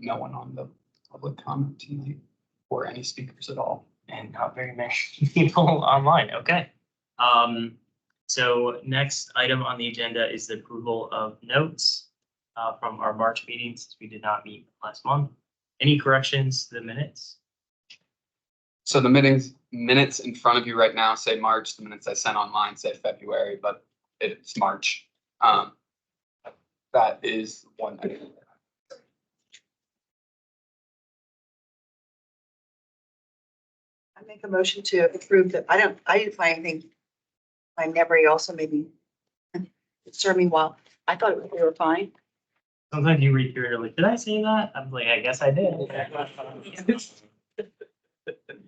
No one on the public comment tonight or any speakers at all. And not very many people online. Okay. So next item on the agenda is the approval of notes from our March meeting, since we did not meet last month. Any corrections to the minutes? So the minutes in front of you right now say March. The minutes I sent online say February, but it's March. That is one item. I make a motion to approve that. I didn't find anything. My memory also maybe served me well. I thought they were fine. Sometimes you read through it, you're like, did I say that? I'm like, I guess I did.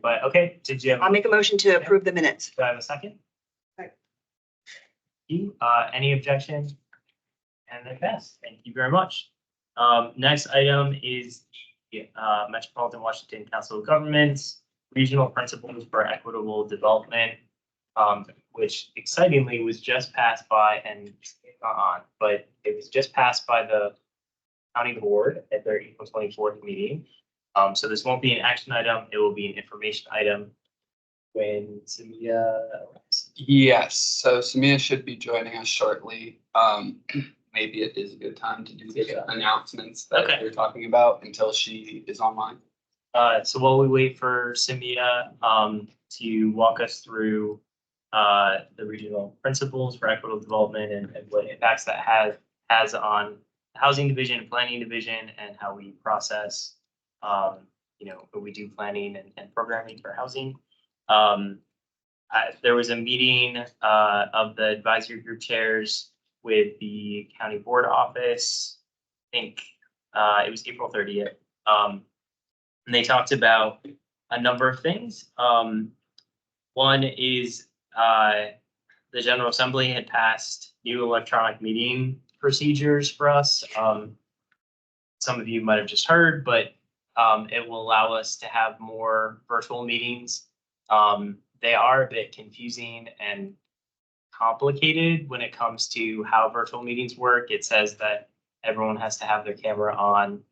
But okay, did you have? I'll make a motion to approve the minutes. Do I have a second? Right. You, any objection? And then pass. Thank you very much. Next item is the Metropolitan Washington Council of Governments Regional Principles for Equitable Development, which excitingly was just passed by but it was just passed by the county board at their April 24th meeting. So this won't be an action item, it will be an information item when Samia. Yes, so Samia should be joining us shortly. Maybe it is a good time to do the announcements that you're talking about until she is online. So while we wait for Samia to walk us through the regional principles for equitable development and what impacts that has on the housing division and planning division and how we process, when we do planning and programming for housing. There was a meeting of the advisory group chairs with the county board office. I think it was April 30th. And they talked about a number of things. One is the General Assembly had passed new electronic meeting procedures for us. Some of you might have just heard, but it will allow us to have more virtual meetings. They are a bit confusing and complicated when it comes to how virtual meetings work. It says that everyone has to have their camera on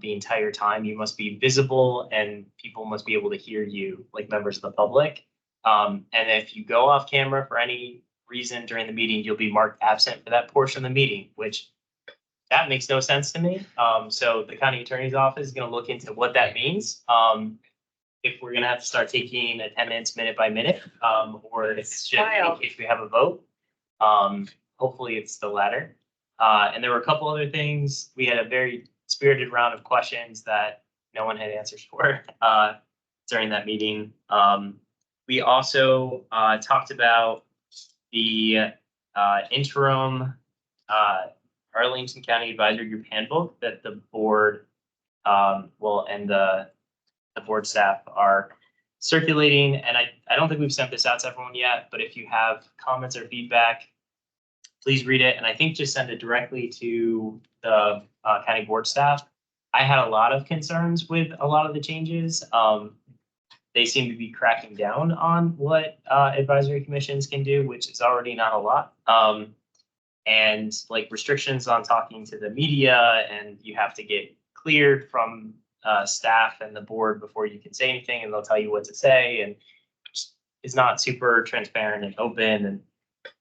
the entire time. You must be visible and people must be able to hear you, like members of the public. And if you go off camera for any reason during the meeting, you'll be marked absent for that portion of the meeting, which that makes no sense to me. So the county attorney's office is going to look into what that means. If we're going to have to start taking attendance minute by minute, or if we have a vote. Hopefully it's the latter. And there were a couple other things. We had a very spirited round of questions that no one had answers for during that meeting. We also talked about the interim Arlington County Advisory Group Handbook that the board and the board staff are circulating. And I don't think we've sent this out to everyone yet, but if you have comments or feedback, please read it. And I think just send it directly to the county board staff. I had a lot of concerns with a lot of the changes. They seem to be cracking down on what advisory commissions can do, which is already not a lot. And like restrictions on talking to the media, and you have to get cleared from staff and the board before you can say anything, and they'll tell you what to say, and it's not super transparent and open. And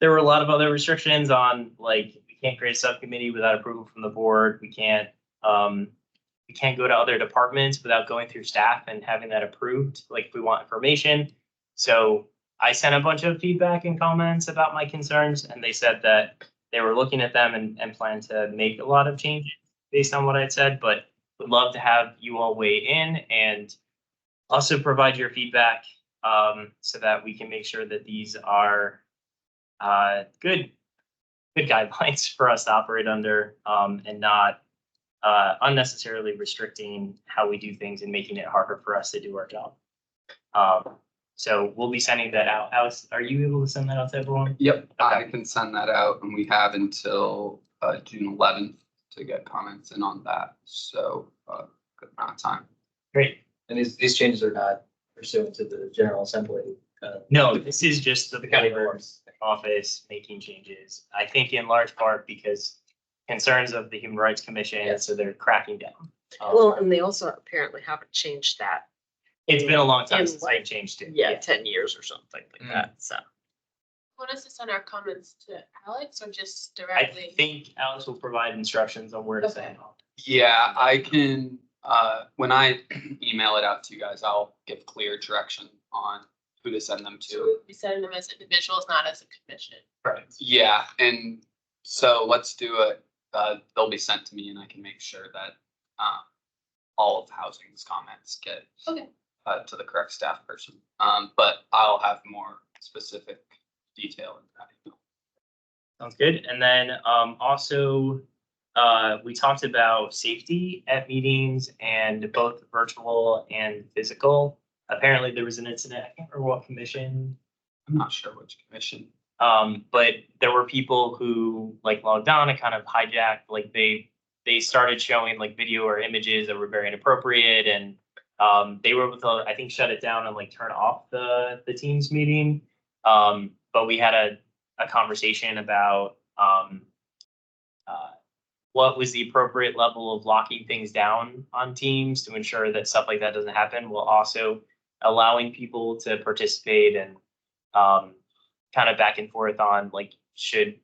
there were a lot of other restrictions on, like, we can't create a subcommittee without approval from the board. We can't go to other departments without going through staff and having that approved, like if we want information. So I sent a bunch of feedback and comments about my concerns, and they said that they were looking at them and plan to make a lot of changes based on what I had said, but would love to have you all weigh in and also provide your feedback so that we can make sure that these are good guidelines for us to operate under, and not unnecessarily restricting how we do things and making it harder for us to do our job. So we'll be sending that out. Alex, are you able to send that out to everyone? Yep, Okay. I can send that out, and we have until June 11th to get comments in on that. So good amount of time. Great. And these changes are not pursuant to the General Assembly. No, this is just the county board's office making changes. I think in large part because concerns of the Human Rights Commission, so they're cracking down. Well, and they also apparently haven't changed that. It's been a long time in since like- they changed it. Yeah, 10 years or something like Mm. that, so. Want us to send our comments to Alex or just I directly? think Alex will provide instructions on where to send it. Yeah, I can, when I email it out to you guys, I'll give clear direction on who to send them So to. we'll be sending them as individuals, not as a commission. Correct. Yeah, and so let's do it. They'll be sent to me and I can make sure that, all of housing's comments get Okay. to the correct staff person. But I'll have more specific detail in that email. Sounds good. And then also, we talked about safety at meetings and both virtual and physical. Apparently there was an incident, I can't remember what commission, I'm not sure which commission. but there were people who like logged on and kind of hijacked, like they started showing like video or images that were very inappropriate, and they were able to, I think, shut it down and like turn off the Teams meeting. But we had a conversation about what was the appropriate level of locking things down on Teams to ensure that stuff like that doesn't happen, while also allowing people to participate and kind of back and forth on like should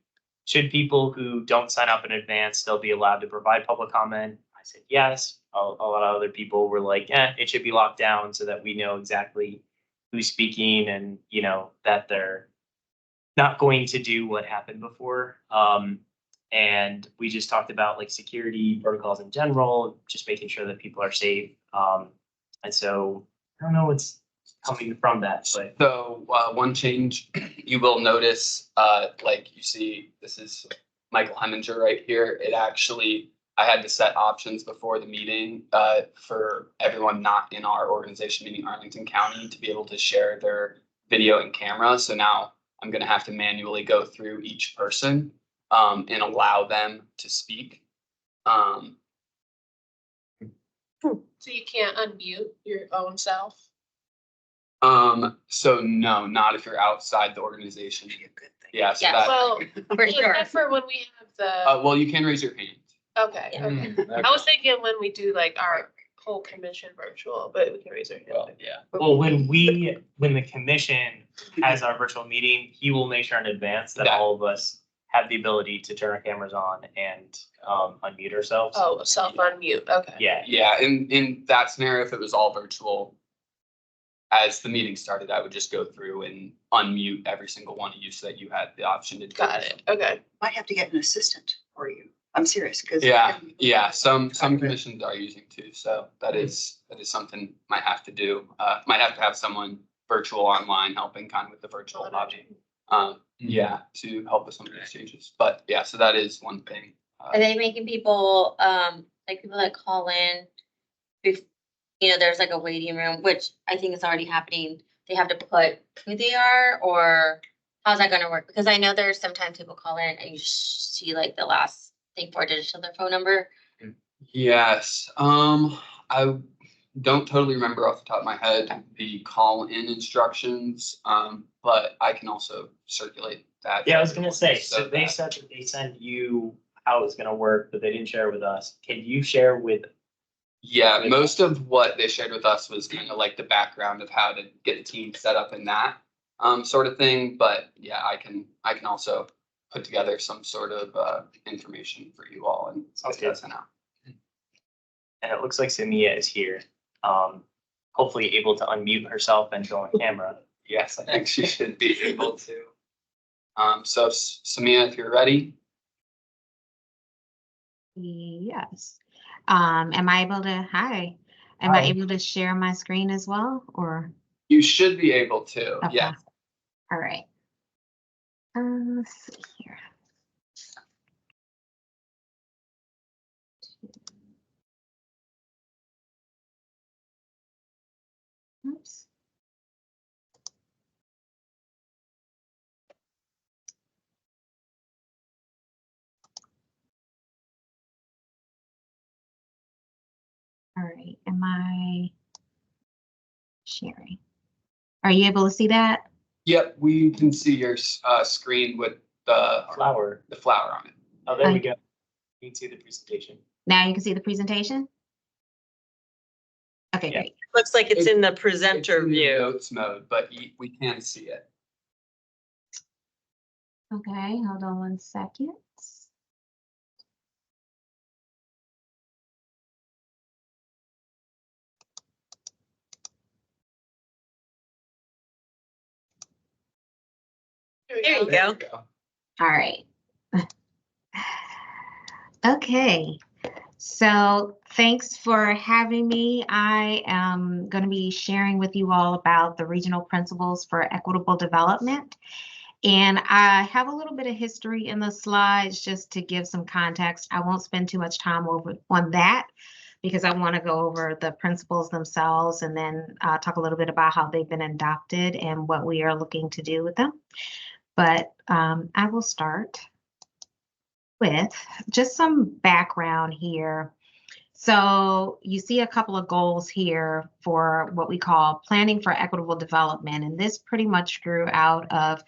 people who don't sign up in advance still be allowed to provide public comment? I said yes. A lot of other people were like, it should be locked down so that we know exactly who's speaking and, you know, that they're not going to do what happened before. And we just talked about like security protocols in general, just making sure that people are safe. And so I don't know what's coming from that, but So one change you will notice, like you see, this is Michael Heminger right here. It actually, I had to set options before the meeting for everyone not in our organization, meaning Arlington County, to be able to share their video and camera. So now I'm going to have to manually go through each person and allow them to speak. So you can't unmute your own self? So no, not if you're outside the organization. Yeah, so Yeah. that, Well, For sure. except for when we have the, well, you can raise your hand. okay, Yeah. okay. I was thinking when we do like our whole commission virtual, but we can raise our hand. yeah. Well, when the commission has our virtual meeting, he will make sure in advance that Yeah. all of us have the ability to turn our cameras on and unmute ourselves. Oh, self unmute, okay. Yeah, Yeah, in that scenario, if it was all virtual, as the meeting started, I would just go through and unmute every single one of you so that you had the option to. do Got it, okay. Might have to get an assistant for you. I'm serious, because. Yeah, some commissions are using too, so that is something might have to do. Might have to have someone virtual online helping kind of with the virtual lobby. Yeah, to help with some of these changes, but yeah, so that is one thing. Are they making people, like people that call in? You know, there's like a waiting room, which I think is already happening. They have to put who they are, or how's that gonna work? Because I know there's sometimes people call in and you see like the last, I think, 4 digits of their phone number. Yes, I don't totally remember off the top of my head the call-in instructions, but I can also circulate that. yeah, I was gonna say, so So they that- said that they sent you how it's gonna work, but they didn't share with us. Can you share with? Yeah, with most of what they shared with us was kind of like the background of how to get the team set up in that sort of thing. But yeah, I can also put together some sort of information for you all and Sounds get that good. sent out. And it looks like Samia is here. Hopefully able to unmute herself and go on camera. Yes, I think she should be able to. So Samia, if you're ready. Yes. Am I able to, hi, am I able to share my screen as well, or? You should be able to, Okay. yeah. All right. Let's see here. Oops. All right, am I sharing? Are you able to see that? Yep, we can see your screen with the Flower. flower on it. Oh, there we go. You can see the presentation. Now you can see the presentation? Okay, Yeah. great. Looks like it's in the It's presenter in the view. Notes mode, but we can see it. Okay, hold on 1 second. There you go. All right. Okay. So thanks for having me. I am going to be sharing with you all about the regional principles for equitable development. And I have a little bit of history in the slides just to give some context. I won't spend too much time on that because I want to go over the principles themselves and then talk a little bit about how they've been adopted and what we are looking to do with them. But I will start with just some background here. So you see a couple of goals here for what we call planning for equitable development. And this pretty much grew out of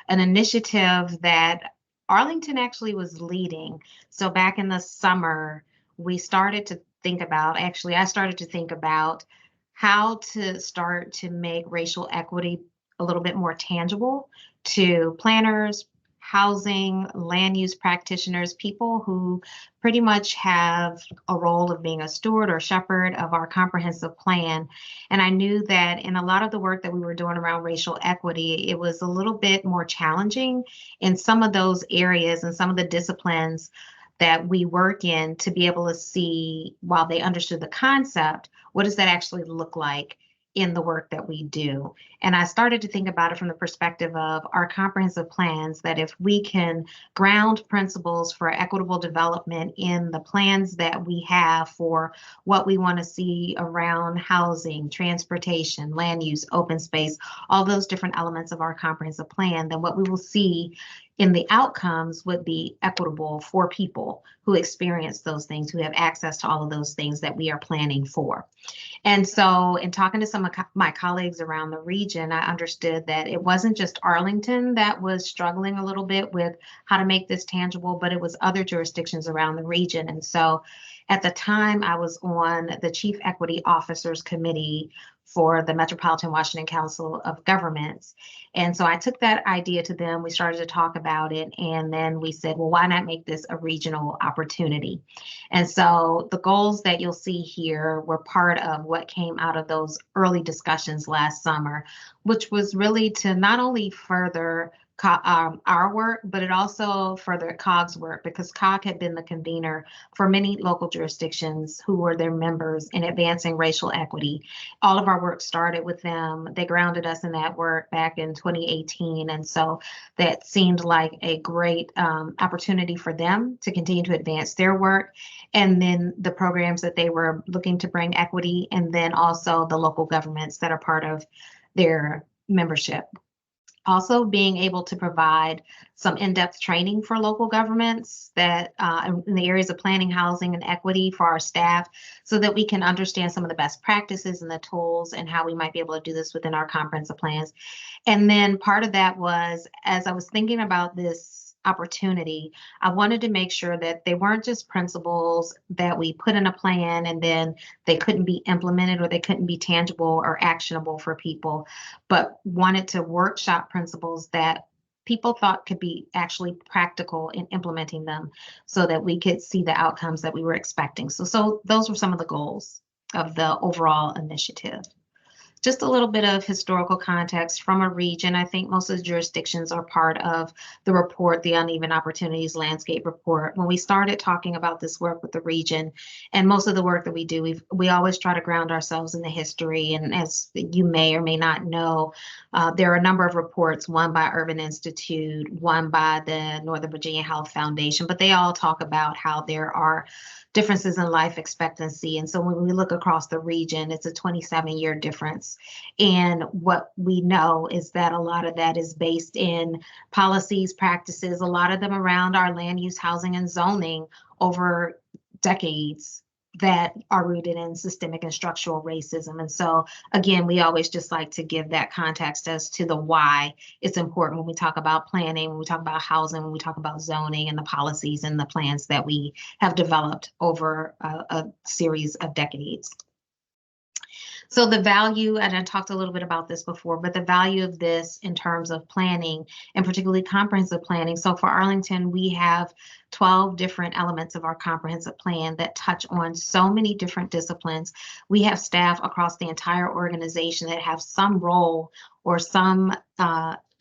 an initiative that Arlington actually was leading. So back in the summer, we started to think about, actually, I started to think about how to start to make racial equity a little bit more tangible to planners, housing, land use practitioners, people who pretty much have a role of being a steward or shepherd of our comprehensive plan. And I knew that in a lot of the work that we were doing around racial equity, it was a little bit more challenging in some of those areas and some of the disciplines that we work in to be able to see, while they understood the concept, what does that actually look like in the work that we do. And I started to think about it from the perspective of our comprehensive plans, that if we can ground principles for equitable development in the plans that we have for what we want to see around housing, transportation, land use, open space, all those different elements of our comprehensive plan, then what we will see in the outcomes would be equitable for people who experience those things, who have access to all of those things that we are planning for. And so in talking to some of my colleagues around the region, I understood that it wasn't just Arlington that was struggling a little bit with how to make this tangible, but it was other jurisdictions around the region. And so at the time, I was on the Chief Equity Officers Committee for the Metropolitan Washington Council of Governments. And so I took that idea to them. We started to talk about it. And then we said, well, why not make this a regional opportunity? And so the goals that you'll see here were part of what came out of those early discussions last summer, which was really to not only further our work, but it also furthered COG's work, because COG had been the convener for many local jurisdictions who were their members in advancing racial equity. All of our work started with them. They grounded us in that work back in 2018. And so that seemed like a great opportunity for them to continue to advance their work. And then the programs that they were looking to bring equity, and then also the local governments that are part of their membership. Also being able to provide some in-depth training for local governments that in the areas of planning, housing, and equity for our staff, so that we can understand some of the best practices and the tools and how we might be able to do this within our comprehensive plans. And then part of that was, as I was thinking about this opportunity, I wanted to make sure that they weren't just principles that we put in a plan and then they couldn't be implemented or they couldn't be tangible or actionable for people, but wanted to workshop principles that people thought could be actually practical in implementing them so that we could see the outcomes that we were expecting. So those were some of the goals of the overall initiative. Just a little bit of historical context from a region. I think most of the jurisdictions are part of the report, the Uneven Opportunities Landscape Report. When we started talking about this work with the region, and most of the work that we do, we always try to ground ourselves in the history. And as you may or may not know, there are a number of reports, one by Urban Institute, one by the Northern Virginia Health Foundation, but they all talk about how there are differences in life expectancy. And so when we look across the region, it's a 27-year difference. And what we know is that a lot of that is based in policies, practices, a lot of them around our land use, housing, and zoning over decades that are rooted in systemic and structural racism. And so, again, we always just like to give that context as to the why it's important when we talk about planning, when we talk about housing, when we talk about zoning and the policies and the plans that we have developed over a series of decades. So the value, and I talked a little bit about this before, but the value of this in terms of planning and particularly comprehensive planning. So for Arlington, we have 12 different elements of our comprehensive plan that touch on so many different disciplines. We have staff across the entire organization that have some role or some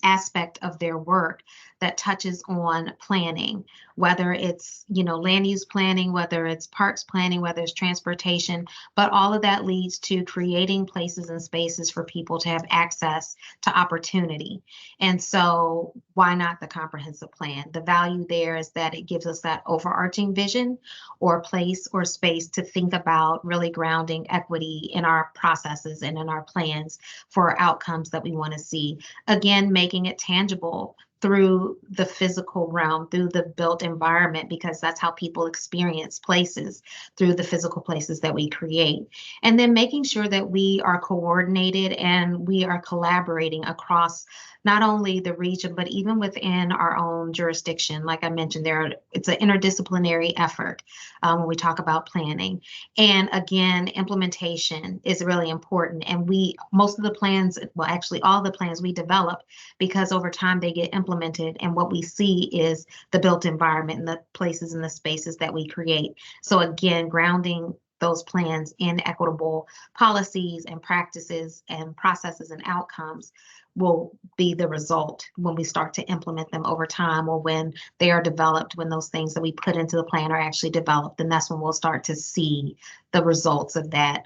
aspect of their work that touches on planning, whether it's, land use planning, whether it's parks planning, whether it's transportation, but all of that leads to creating places and spaces for people to have access to opportunity. And so why not the comprehensive plan? The value there is that it gives us that overarching vision or place or space to think about really grounding equity in our processes and in our plans for outcomes that we want to see. Again, making it tangible through the physical realm, through the built environment, because that's how people experience places, through the physical places that we create. And then making sure that we are coordinated and we are collaborating across not only the region, but even within our own jurisdiction. Like I mentioned, it's an interdisciplinary effort when we talk about planning. And again, implementation is really important. And most of the plans, well, actually all the plans we develop, because over time they get implemented, and what we see is the built environment and the places and the spaces that we create. So again, grounding those plans in equitable policies and practices and processes and outcomes will be the result when we start to implement them over time, or when they are developed, when those things that we put into the plan are actually developed. And that's when we'll start to see the results of that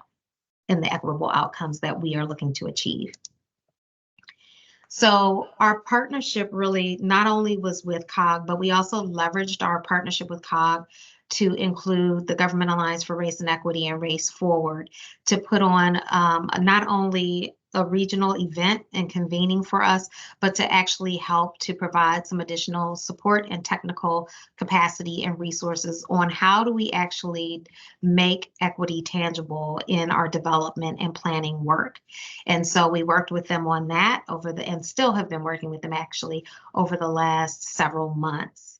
and the equitable outcomes that we are looking to achieve. So our partnership really not only was with COG, but we also leveraged our partnership with COG to include the Government Alliance for Race and Equity and Race Forward to put on not only a regional event and convening for us, but to actually help to provide some additional support and technical capacity and resources on how do we actually make equity tangible in our development and planning work. And so we worked with them on that and still have been working with them actually over the last several months.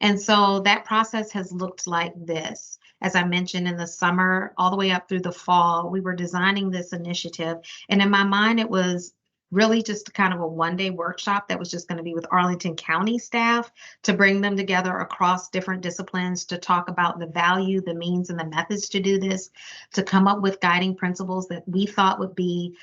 And so that process has looked like this. As I mentioned, in the summer, all the way up through the fall, we were designing this initiative. And in my mind, it was really just kind of a one-day workshop that was just going to be with Arlington County staff to bring them together across different disciplines to talk about the value, the means, and the methods to do this, to come up with guiding principles that we thought would be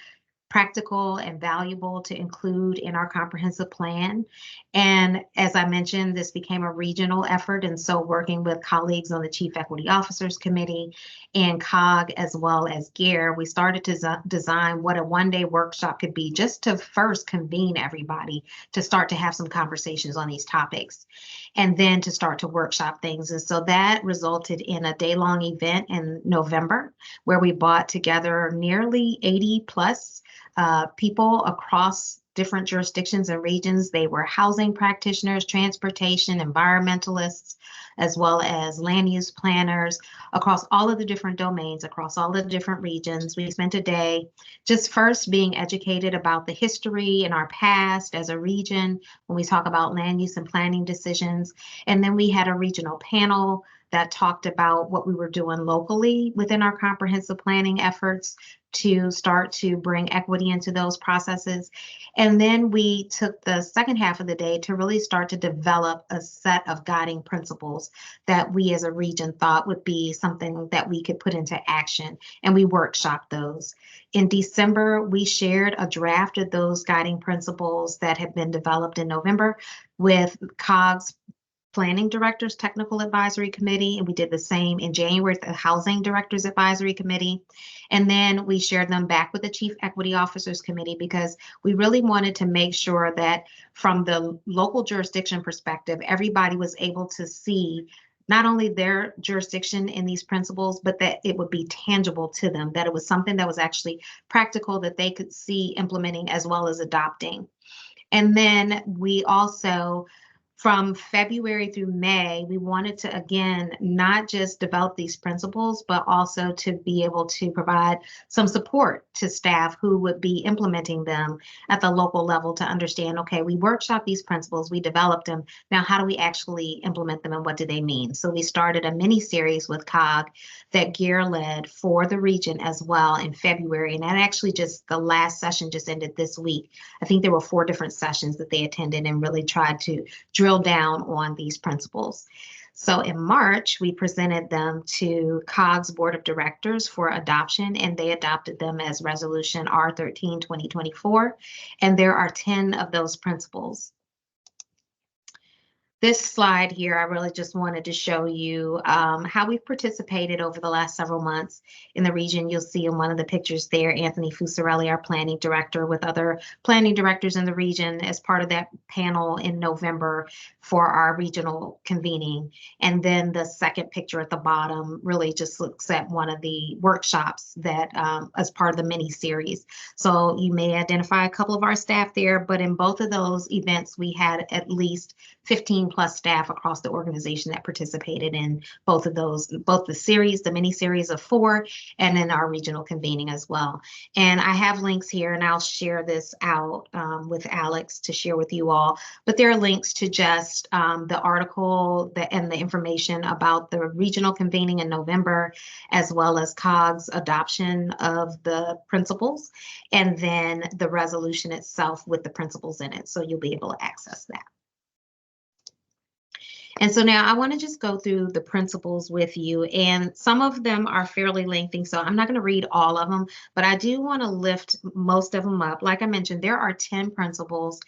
practical and valuable to include in our comprehensive plan. And as I mentioned, this became a regional effort. And so working with colleagues on the Chief Equity Officers Committee and COG, as well as GEAR, we started to design what a one-day workshop could be, just to first convene everybody to start to have some conversations on these topics, and then to start to workshop things. And so that resulted in a day-long event in November, where we brought together nearly 80 plus people across different jurisdictions and regions. They were housing practitioners, transportation, environmentalists, as well as land use planners across all of the different domains, across all the different regions. We spent a day just first being educated about the history and our past as a region when we talk about land use and planning decisions. And then we had a regional panel that talked about what we were doing locally within our comprehensive planning efforts to start to bring equity into those processes. And then we took the second half of the day to really start to develop a set of guiding principles that we as a region thought would be something that we could put into action. And we workshopped those. In December, we shared a draft of those guiding principles that had been developed in November with COG's Planning Directors Technical Advisory Committee, and we did the same in January with the Housing Directors Advisory Committee. And then we shared them back with the Chief Equity Officers Committee, because we really wanted to make sure that from the local jurisdiction perspective, everybody was able to see not only their jurisdiction in these principles, but that it would be tangible to them, that it was something that was actually practical, that they could see implementing as well as adopting. And then we also from February through May, we wanted to, again, not just develop these principles, but also to be able to provide some support to staff who would be implementing them at the local level to understand, okay, we workshop these principles, we developed them. Now, how do we actually implement them and what do they mean? So we started a mini series with COG that Gear led for the region as well in February. And that actually just, the last session just ended this week. I think there were 4 different sessions that they attended and really tried to drill down on these principles. So in March, we presented them to COG's Board of Directors for adoption, and they adopted them as Resolution R13 2024. And there are 10 of those principles. This slide here, I really just wanted to show you how we've participated over the last several months in the region. You'll see in one of the pictures there, Anthony Fusarelli, our planning director, with other planning directors in the region as part of that panel in November for our regional convening. And then the second picture at the bottom really just looks at one of the workshops that as part of the mini series. So you may identify a couple of our staff there, but in both of those events, we had at least 15 plus staff across the organization that participated in both of those, both the series, the mini series of 4, and then our regional convening as well. And I have links here, and I'll share this out with Alex to share with you all. But there are links to just the article and the information about the regional convening in November, as well as COG's adoption of the principles, and then the resolution itself with the principles in it. So you'll be able to access that. And so now I want to just go through the principles with you, and some of them are fairly lengthy, so I'm not going to read all of them, but I do want to lift most of them up. Like I mentioned, there are 10 principles,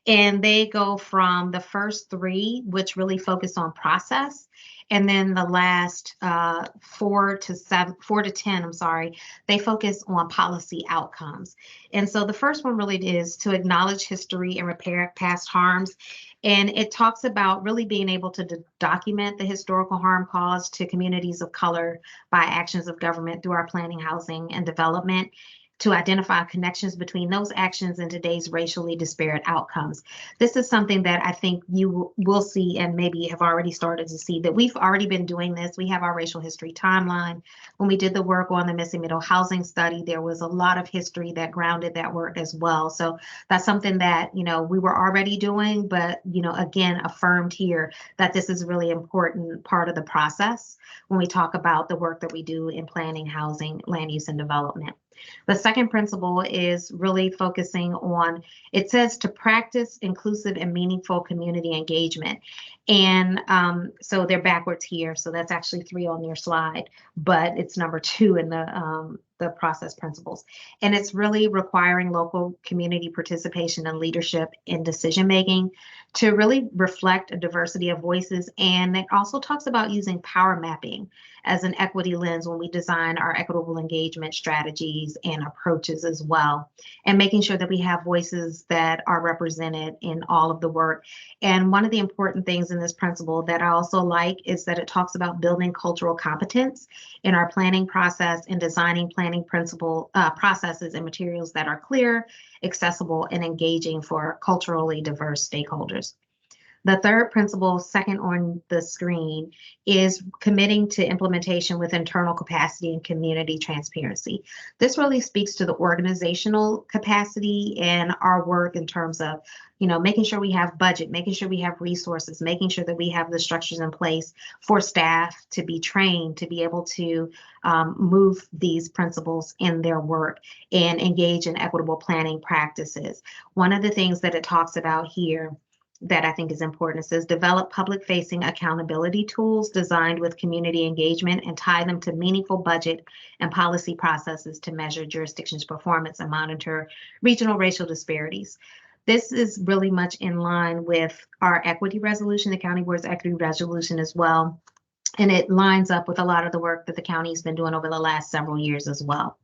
and they go from the first 3, which really focus on process, and then the last 4 to 10, I'm sorry, they focus on policy outcomes. And so the first one really is to acknowledge history and repair past harms. And it talks about really being able to document the historical harm caused to communities of color by actions of government through our planning, housing, and development, to identify connections between those actions and today's racially disparate outcomes. This is something that I think you will see, and maybe have already started to see, that we've already been doing this. We have our racial history timeline. When we did the work on the missing middle housing study, there was a lot of history that grounded that work as well. So that's something that, you know, we were already doing, but, you know, again, affirmed here that this is a really important part of the process when we talk about the work that we do in planning, housing, land use, and development. The second principle is really focusing on, it says to practice inclusive and meaningful community engagement. And so they're backwards here. So that's actually 3 on your slide, but it's number 2 in the process principles. And it's really requiring local community participation and leadership in decision making to really reflect a diversity of voices. And it also talks about using power mapping as an equity lens when we design our equitable engagement strategies and approaches as well, and making sure that we have voices that are represented in all of the work. And one of the important things in this principle that I also like is that it talks about building cultural competence in our planning process and designing planning processes and materials that are clear, accessible, and engaging for culturally diverse stakeholders. The third principle, second on the screen, is committing to implementation with internal capacity and community transparency. This really speaks to the organizational capacity and our work in terms of, you know, making sure we have budget, making sure we have resources, making sure that we have the structures in place for staff to be trained, to be able to move these principles in their work and engage in equitable planning practices. One of the things that it talks about here that I think is important, it says develop public-facing accountability tools designed with community engagement and tie them to meaningful budget and policy processes to measure jurisdictions' performance and monitor regional racial disparities. This is really much in line with our equity resolution, the County Board's equity resolution as well. And it lines up with a lot of the work that the county's been doing over the last several years as well.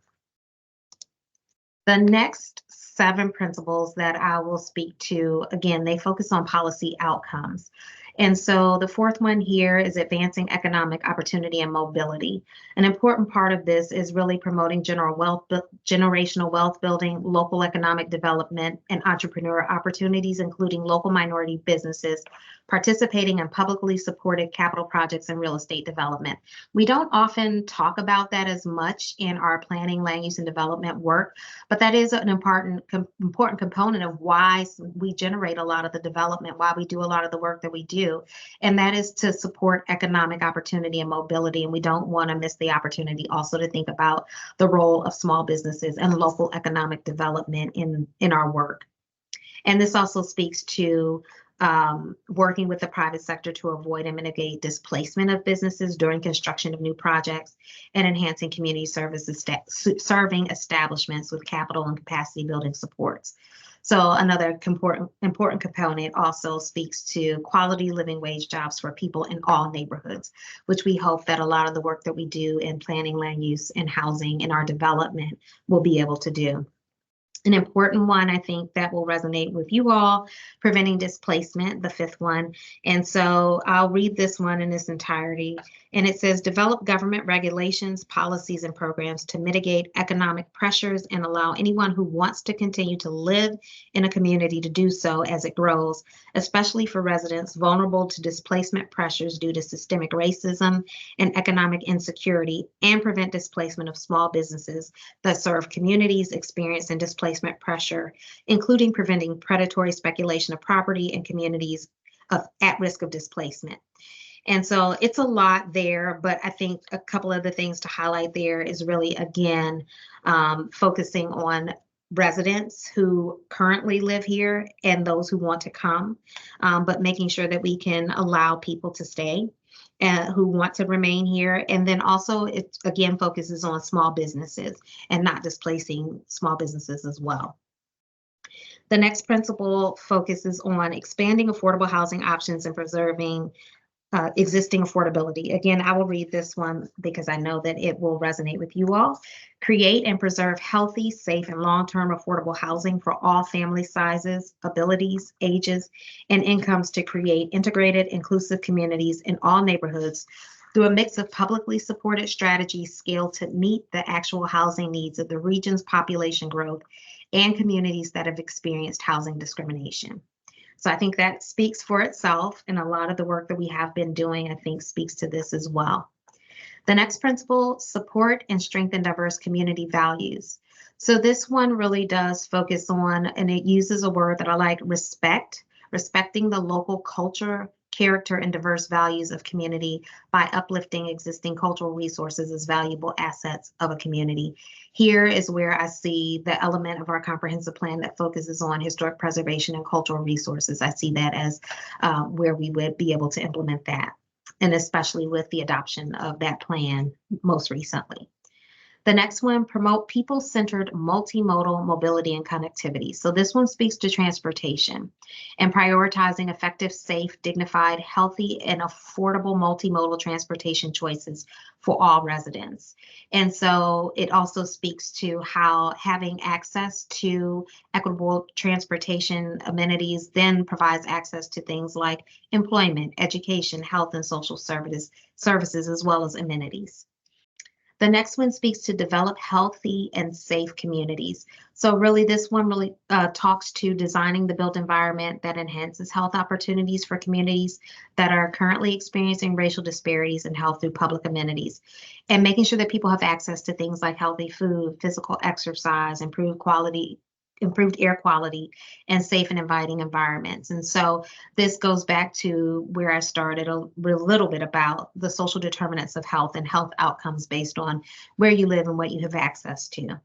The next 7 principles that I will speak to, again, they focus on policy outcomes. And so the 4th one here is advancing economic opportunity and mobility. An important part of this is really promoting generational wealth building, local economic development, and entrepreneur opportunities, including local minority businesses participating in publicly supported capital projects and real estate development. We don't often talk about that as much in our planning, land use, and development work, but that is an important component of why we generate a lot of the development, why we do a lot of the work that we do, and that is to support economic opportunity and mobility. And we don't want to miss the opportunity also to think about the role of small businesses and local economic development in our work. And this also speaks to working with the private sector to avoid and mitigate displacement of businesses during construction of new projects and enhancing community services, serving establishments with capital and capacity building supports. So another important component also speaks to quality living wage jobs for people in all neighborhoods, which we hope that a lot of the work that we do in planning, land use, and housing in our development will be able to do. An important one, I think, that will resonate with you all, preventing displacement, the fifth one. And so I'll read this one in its entirety. And it says, develop government regulations, policies, and programs to mitigate economic pressures and allow anyone who wants to continue to live in a community to do so as it grows, especially for residents vulnerable to displacement pressures due to systemic racism and economic insecurity, and prevent displacement of small businesses that serve communities experiencing displacement pressure, including preventing predatory speculation of property in communities at risk of displacement. And so it's a lot there, but I think a couple of the things to highlight there is really, again, focusing on residents who currently live here and those who want to come, but making sure that we can allow people to stay who want to remain here. And then also it again focuses on small businesses and not displacing small businesses as well. The next principle focuses on expanding affordable housing options and preserving existing affordability. Again, I will read this one because I know that it will resonate with you all. Create and preserve healthy, safe, and long-term affordable housing for all family sizes, abilities, ages, and incomes to create integrated, inclusive communities in all neighborhoods through a mix of publicly supported strategies scaled to meet the actual housing needs of the region's population growth and communities that have experienced housing discrimination. So I think that speaks for itself, and a lot of the work that we have been doing, I think, speaks to this as well. The next principle, support and strengthen diverse community values. So this one really does focus on, and it uses a word that I like, respect, respecting the local culture, character, and diverse values of community by uplifting existing cultural resources as valuable assets of a community. Here is where I see the element of our comprehensive plan that focuses on historic preservation and cultural resources. I see that as where we would be able to implement that, and especially with the adoption of that plan most recently. The next one, promote people-centered multimodal mobility and connectivity. So this one speaks to transportation and prioritizing effective, safe, dignified, healthy, and affordable multimodal transportation choices for all residents. And so it also speaks to how having access to equitable transportation amenities then provides access to things like employment, education, health, and social services, as well as amenities. The next one speaks to develop healthy and safe communities. So really this one really talks to designing the built environment that enhances health opportunities for communities that are currently experiencing racial disparities in health through public amenities, and making sure that people have access to things like healthy food, physical exercise, improved air quality, and safe and inviting environments. And so this goes back to where I started a little bit about the social determinants of health and health outcomes based on where you live and what you have access to.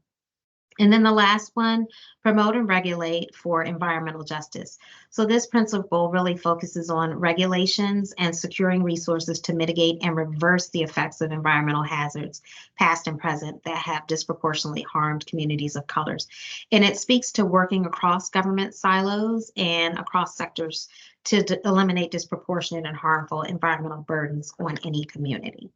And then the last one, promote and regulate for environmental justice. So this principle really focuses on regulations and securing resources to mitigate and reverse the effects of environmental hazards, past and present, that have disproportionately harmed communities of colors. And it speaks to working across government silos and across sectors to eliminate disproportionate and harmful environmental burdens on any community.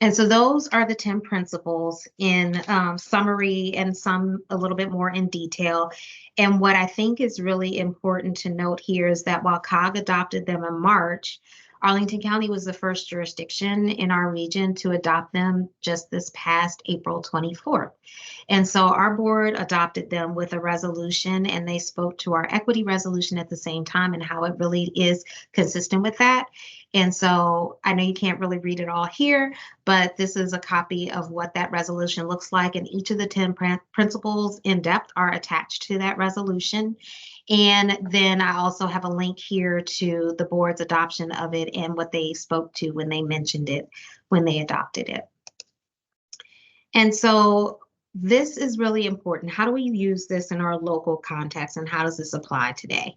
And so those are the 10 principles in summary, and some a little bit more in detail. And what I think is really important to note here is that while COG adopted them in March, Arlington County was the first jurisdiction in our region to adopt them just this past April 24th. And so our board adopted them with a resolution, and they spoke to our equity resolution at the same time and how it really is consistent with that. And so I know you can't really read it all here, but this is a copy of what that resolution looks like. And each of the 10 principles in depth are attached to that resolution. And then I also have a link here to the board's adoption of it and what they spoke to when they mentioned it, when they adopted it. And so this is really important. How do we use this in our local context, and how does this apply today?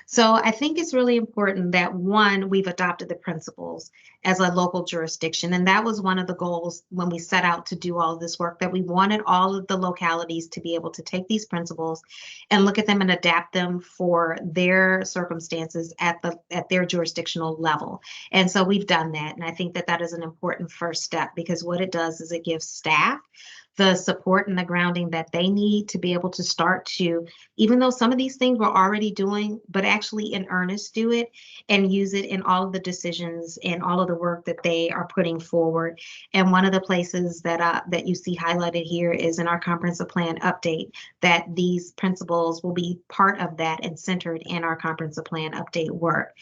So I think it's really important that, one, we've adopted the principles as a local jurisdiction. And that was one of the goals when we set out to do all of this work, that we wanted all of the localities to be able to take these principles and look at them and adapt them for their circumstances at their jurisdictional level. And so we've done that. And I think that that is an important first step, because what it does is it gives staff the support and the grounding that they need to be able to start to, even though some of these things we're already doing, but actually in earnest do it and use it in all of the decisions and all of the work that they are putting forward. And one of the places that you see highlighted here is in our comprehensive plan update, that these principles will be part of that and centered in our comprehensive plan update work.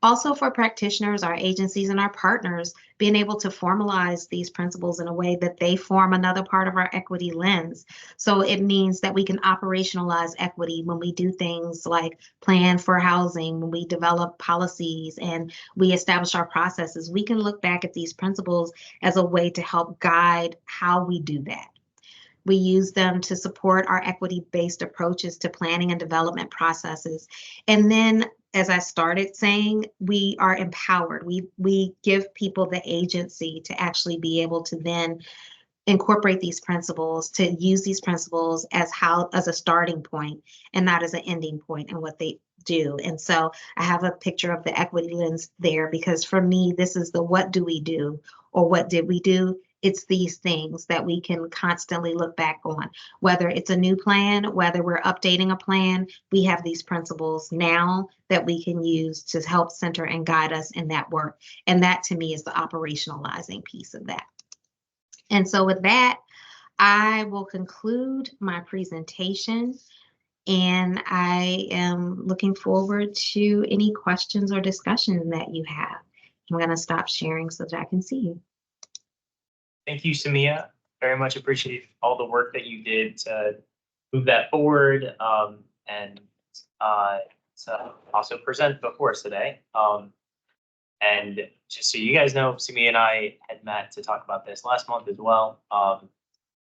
Also, for practitioners, our agencies, and our partners, being able to formalize these principles in a way that they form another part of our equity lens. So it means that we can operationalize equity when we do things like plan for housing, when we develop policies and we establish our processes. We can look back at these principles as a way to help guide how we do that. We use them to support our equity-based approaches to planning and development processes. And then, as I started saying, we are empowered. We give people the agency to actually be able to then incorporate these principles, to use these principles as a starting point and not as an ending point in what they do. And so I have a picture of the equity lens there, because for me, this is the what do we do, or what did we do? It's these things that we can constantly look back on, whether it's a new plan, whether we're updating a plan, we have these principles now that we can use to help center and guide us in that work. And that, to me, is the operationalizing piece of that. And so with that, I will conclude my presentation, and I am looking forward to any questions or discussion that you have. I'm going to stop sharing so that I can see you. Thank you, Samia. Very much appreciate all the work that you did to move that forward, and to also present before us today. And just so you guys know, Samia and I had met to talk about this last month as well.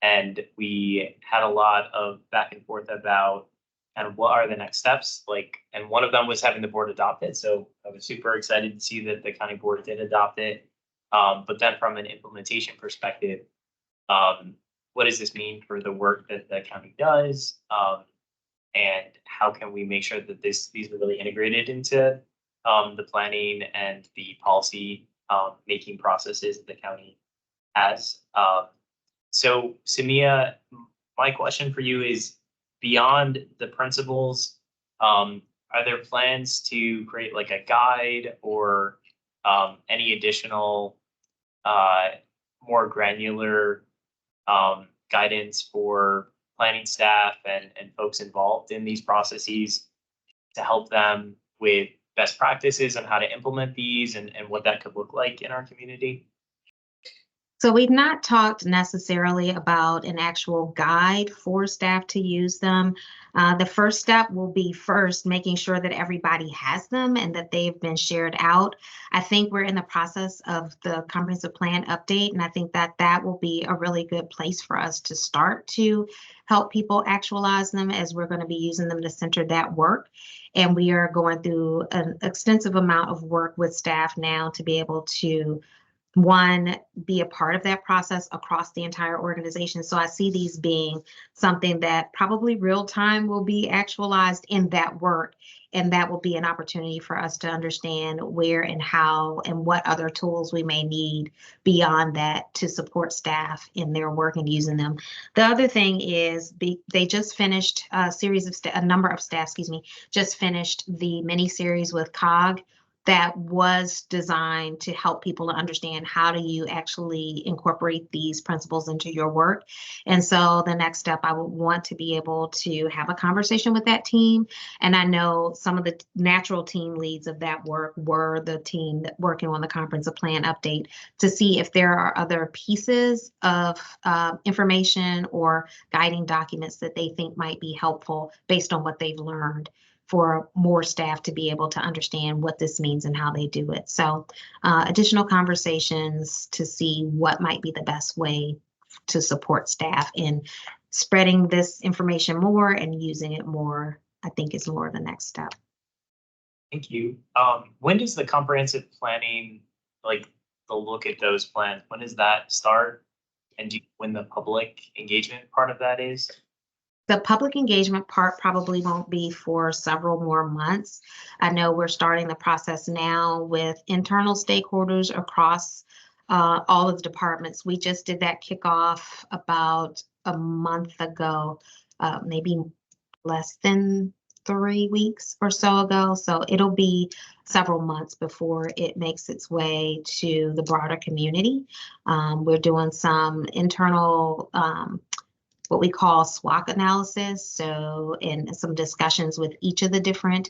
And we had a lot of back and forth about kind of what are the next steps, and one of them was having the board adopt it. So I was super excited to see that the county board did adopt it. But then from an implementation perspective, what does this mean for the work that the county does? And how can we make sure that these are really integrated into the planning and the policy making processes that the county has? So Samia, my question for you is, beyond the principles, are there plans to create like a guide or any additional more granular guidance for planning staff and folks involved in these processes to help them with best practices on how to implement these and what that could look like in our community? So we've not talked necessarily about an actual guide for staff to use them. The first step will be making sure that everybody has them and that they've been shared out. I think we're in the process of the comprehensive plan update, and I think that that will be a really good place for us to start to help people actualize them, as we're going to be using them to center that work. And we are going through an extensive amount of work with staff now to be able to, one, be a part of that process across the entire organization. So I see these being something that probably real time will be actualized in that work. And that will be an opportunity for us to understand where and how and what other tools we may need beyond that to support staff in their work and using them. The other thing is they just finished a number of staff, just finished the mini series with COG that was designed to help people to understand how do you actually incorporate these principles into your work. And so the next step, I would want to be able to have a conversation with that team. And I know some of the natural team leads of that work were the team that working on the comprehensive plan update, to see if there are other pieces of information or guiding documents that they think might be helpful based on what they've learned, for more staff to be able to understand what this means and how they do it. So additional conversations to see what might be the best way to support staff in spreading this information more and using it more, I think is more the next step. Thank you. When does the comprehensive planning, like the look at those plans, when does that start? And do you, when the public engagement part of that is? The public engagement part probably won't be for several more months. I know we're starting the process now with internal stakeholders across all of the departments. We just did that kickoff about a month ago, maybe less than 3 weeks or so ago. So it'll be several months before it makes its way to the broader community. We're doing some internal what we call SWOT analysis. So, and some discussions with each of the different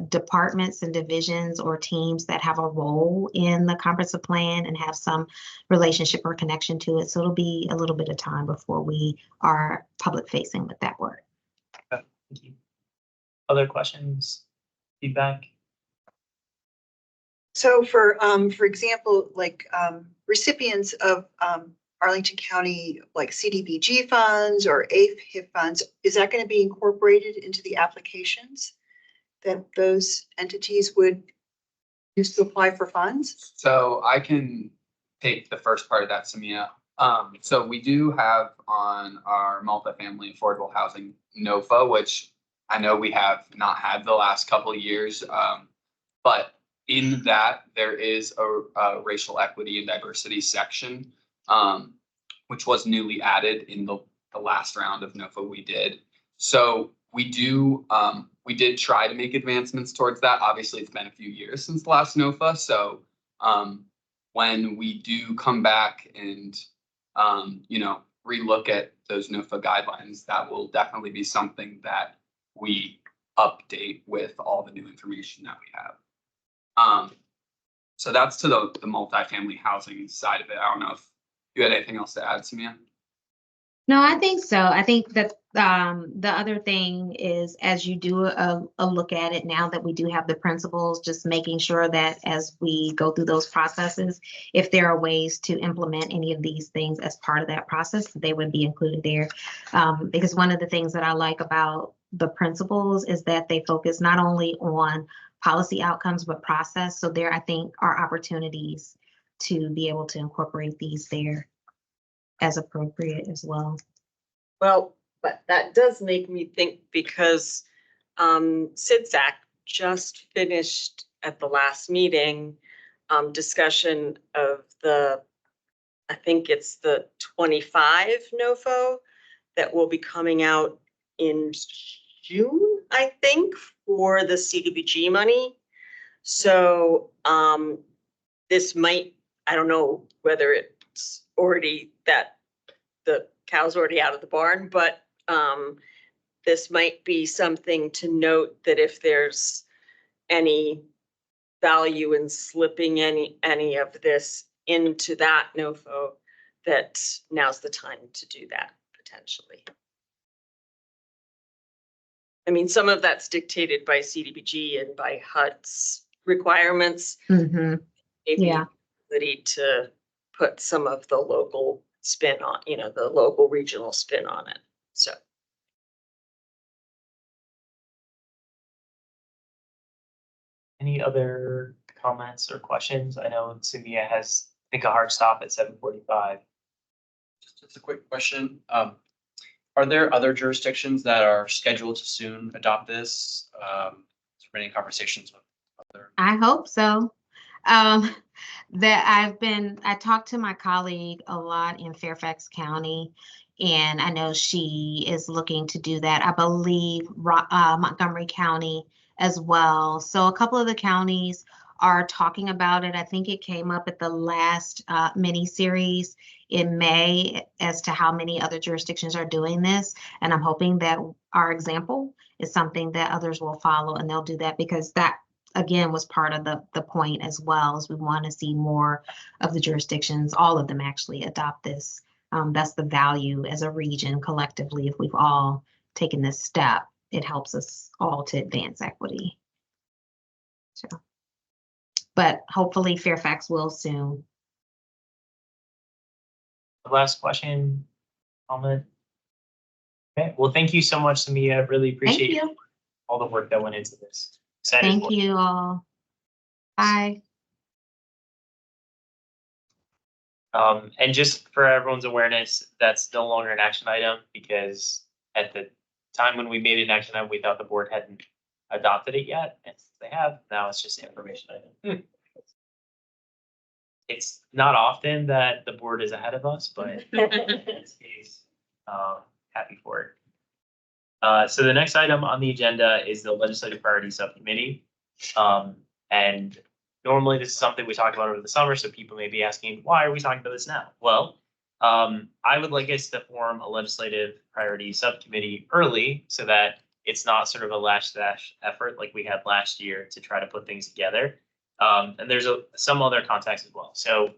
departments and divisions or teams that have a role in the comprehensive plan and have some relationship or connection to it. So it'll be a little bit of time before we are public facing with that work. Okay, thank you. Other questions, feedback? So for example, like recipients of Arlington County, like CDBG funds or AFIP funds, is that going to be incorporated into the applications that those entities would use to apply for funds? So I can take the first part of that, Samia. So we do have on our multifamily affordable housing NOFA, which I know we have not had the last couple of years, but in that there is a racial equity and diversity section, which was newly added in the last round of NOFA we did. So we did try to make advancements towards that. Obviously, it's been a few years since the last NOFA. So when we do come back and, relook at those NOFA guidelines, that will definitely be something that we update with all the new information that we have. So that's to the multifamily housing side of it. I don't know if you had anything else to add, Samia? No, I think so. I think that the other thing is, as you do a look at it now that we do have the principles, just making sure that as we go through those processes, if there are ways to implement any of these things as part of that process, they would be included there. Because one of the things that I like about the principles is that they focus not only on policy outcomes, but process. So there, I think, are opportunities to be able to incorporate these there as appropriate as well. Well, but that does make me think, because SIDSAC just finished at the last meeting discussion of I think it's the 25 NOFO that will be coming out in June, I think, for the CDBG money. So this might, I don't know whether it's already that the cow's already out of the barn, but this might be something to note, that if there's any value in slipping any of this into that NOFO, that now's the time to do that potentially. I mean, some of that's dictated by CDBG and by HUD's requirements. Mm-hmm. Maybe Yeah. ability to put some of the local spin on, the local regional spin on it. So. Any other comments or questions? I know Samia has, I think, a hard stop at 7:45. Just a quick question. Are there other jurisdictions that are scheduled to soon adopt this? Is there any conversations with other? I hope so. I talked to my colleague a lot in Fairfax County, and I know she is looking to do that. I believe Montgomery County as well. So a couple of the counties are talking about it. I think it came up at the last mini series in May as to how many other jurisdictions are doing this. And I'm hoping that our example is something that others will follow, and they'll do that, because that, again, was part of the point as well, as we want to see more of the jurisdictions, all of them actually adopt this. That's the value as a region collectively. If we've all taken this step, it helps us all to advance equity. So, but hopefully Fairfax will soon. The last question, comment? Okay, well, thank you so much, Samia. Really Thank appreciate you. all the work that went into this. Excited Thank for it. you all. Bye. And just for everyone's awareness, that's no longer an action item, because at the time when we made it an action item, we thought the board hadn't adopted it yet, and since they have, now it's just an information item. It's not often that the board is ahead of us, but in this case, happy for it. So the next item on the agenda is the Legislative Priority Subcommittee. And normally this is something we talked about over the summer, so people may be asking, why are we talking about this now? Well, I would like us to form a Legislative Priority Subcommittee early, so that it's not sort of a last effort like we had last year to try to put things together. And there's some other context as well. So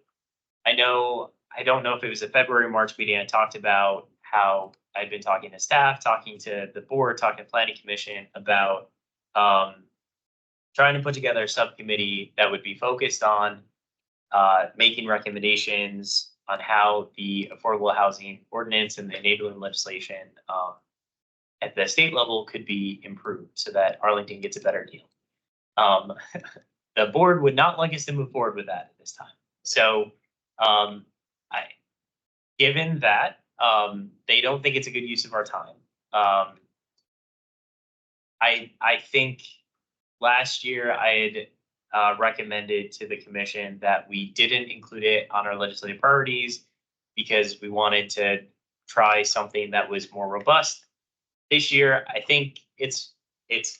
I don't know if it was a February, March meeting, I talked about how I'd been talking to staff, talking to the board, talking to planning commission about trying to put together a subcommittee that would be focused on making recommendations on how the affordable housing ordinance and the enabling legislation at the state level could be improved so that Arlington gets a better deal. The board would not like us to move forward with that at this time. So given that they don't think it's a good use of our time, I think last year I had recommended to the commission that we didn't include it on our legislative priorities because we wanted to try something that was more robust. This year, I think it's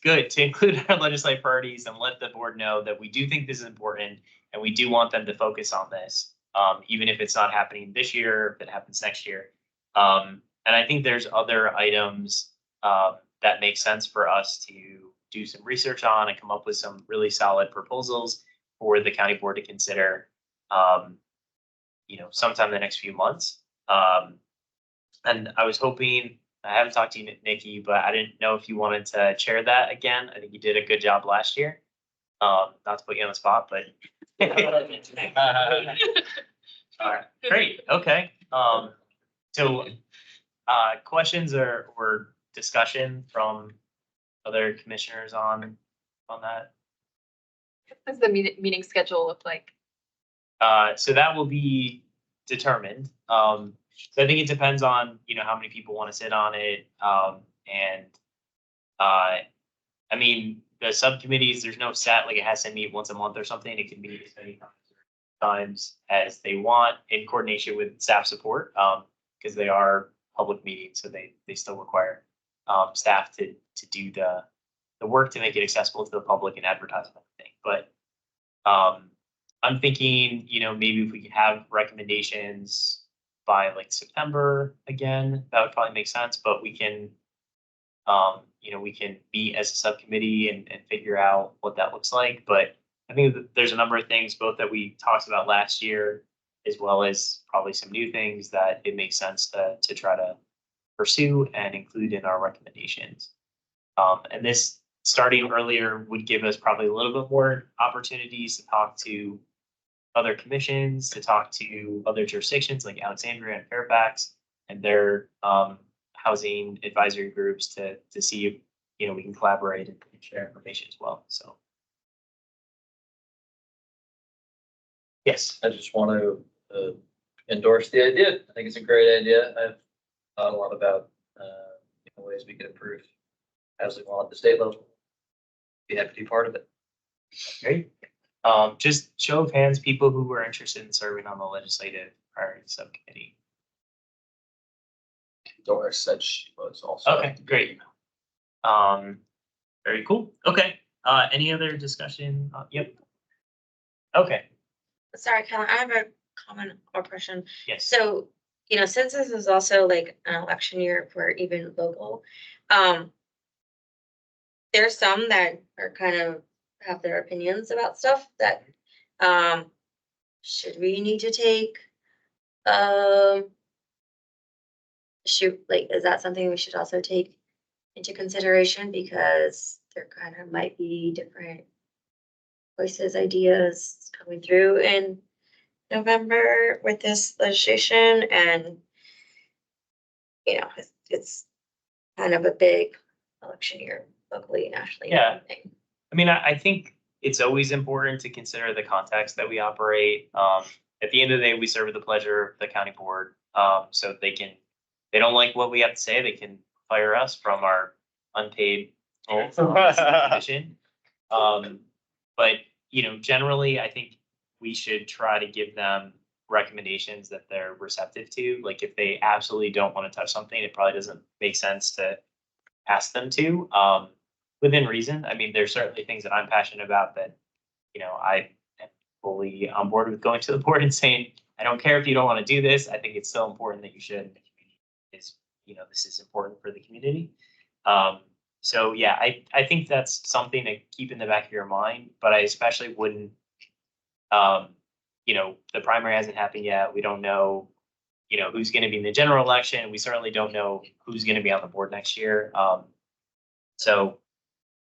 good to include our legislative priorities and let the board know that we do think this is important and we do want them to focus on this, even if it's not happening this year, if it happens next year. And I think there's other items that make sense for us to do some research on and come up with some really solid proposals for the county board to consider, sometime in the next few months. And I was hoping, I haven't talked to you, Nikki, but I didn't know if you wanted to chair that again. I think you did a good job last year. Not to put you on the spot, but. All right, great, okay. So questions or discussion from other commissioners on that? What does the meeting schedule look like? So that will be determined. So I think it depends on, how many people want to sit on it. And I mean, the subcommittees, there's no set, like it has to meet once a month or something. It can meet as many times as they want in coordination with staff support, because they are public meetings, so they still require staff to do the work to make it accessible to the public and advertise and everything. But I'm thinking, maybe if we could have recommendations by like September again, that would probably make sense. But we can, we can meet as a subcommittee and figure out what that looks like. But I think that there's a number of things both that we talked about last year, as well as probably some new things that it makes sense to try to pursue and include in our recommendations. And this starting earlier would give us probably a little bit more opportunities to talk to other commissions, to talk to other jurisdictions like Alexandria and Fairfax and their housing advisory groups to see if, we can collaborate and share information as well. So. Yes. I just want to endorse the idea. I think it's a great idea. I've thought a lot about ways we could improve housing law at the state level. Be happy to be part of it. Great. Just show of hands, people who were interested in serving on the legislative priority subcommittee. Doris said she was also. Okay, great. Very cool. Okay. Any other discussion? Yep. Okay, Sorry, Kellen, I have a comment or question. yes. So, since this is also like an election year for even local, there's some that are kind of have their opinions about stuff that, should we need to take? Is that something we should also take into consideration because there kind of might be different voices, ideas coming through in November with this legislation and it's kind of a big election year locally, nationally. Yeah. I mean, I think it's always important to consider the context that we operate. At the end of the day, we serve at the pleasure of the county board. So they don't like what we have to say, they can fire us from our unpaid role from the commission. But, generally, I think we should try to give them recommendations that they're receptive to. Like if they absolutely don't want to touch something, it probably doesn't make sense to ask them to, within reason. I mean, there's certainly things that I'm passionate about that, I am fully on board with going to the board and saying, I don't care if you don't want to do this. I think it's so important that you should. It's, this is important for the community. So yeah, I think that's something to keep in the back of your mind, but I especially wouldn't, the primary hasn't happened yet. We don't know, who's going to be in the general election. We certainly don't know who's going to be on the board next year. So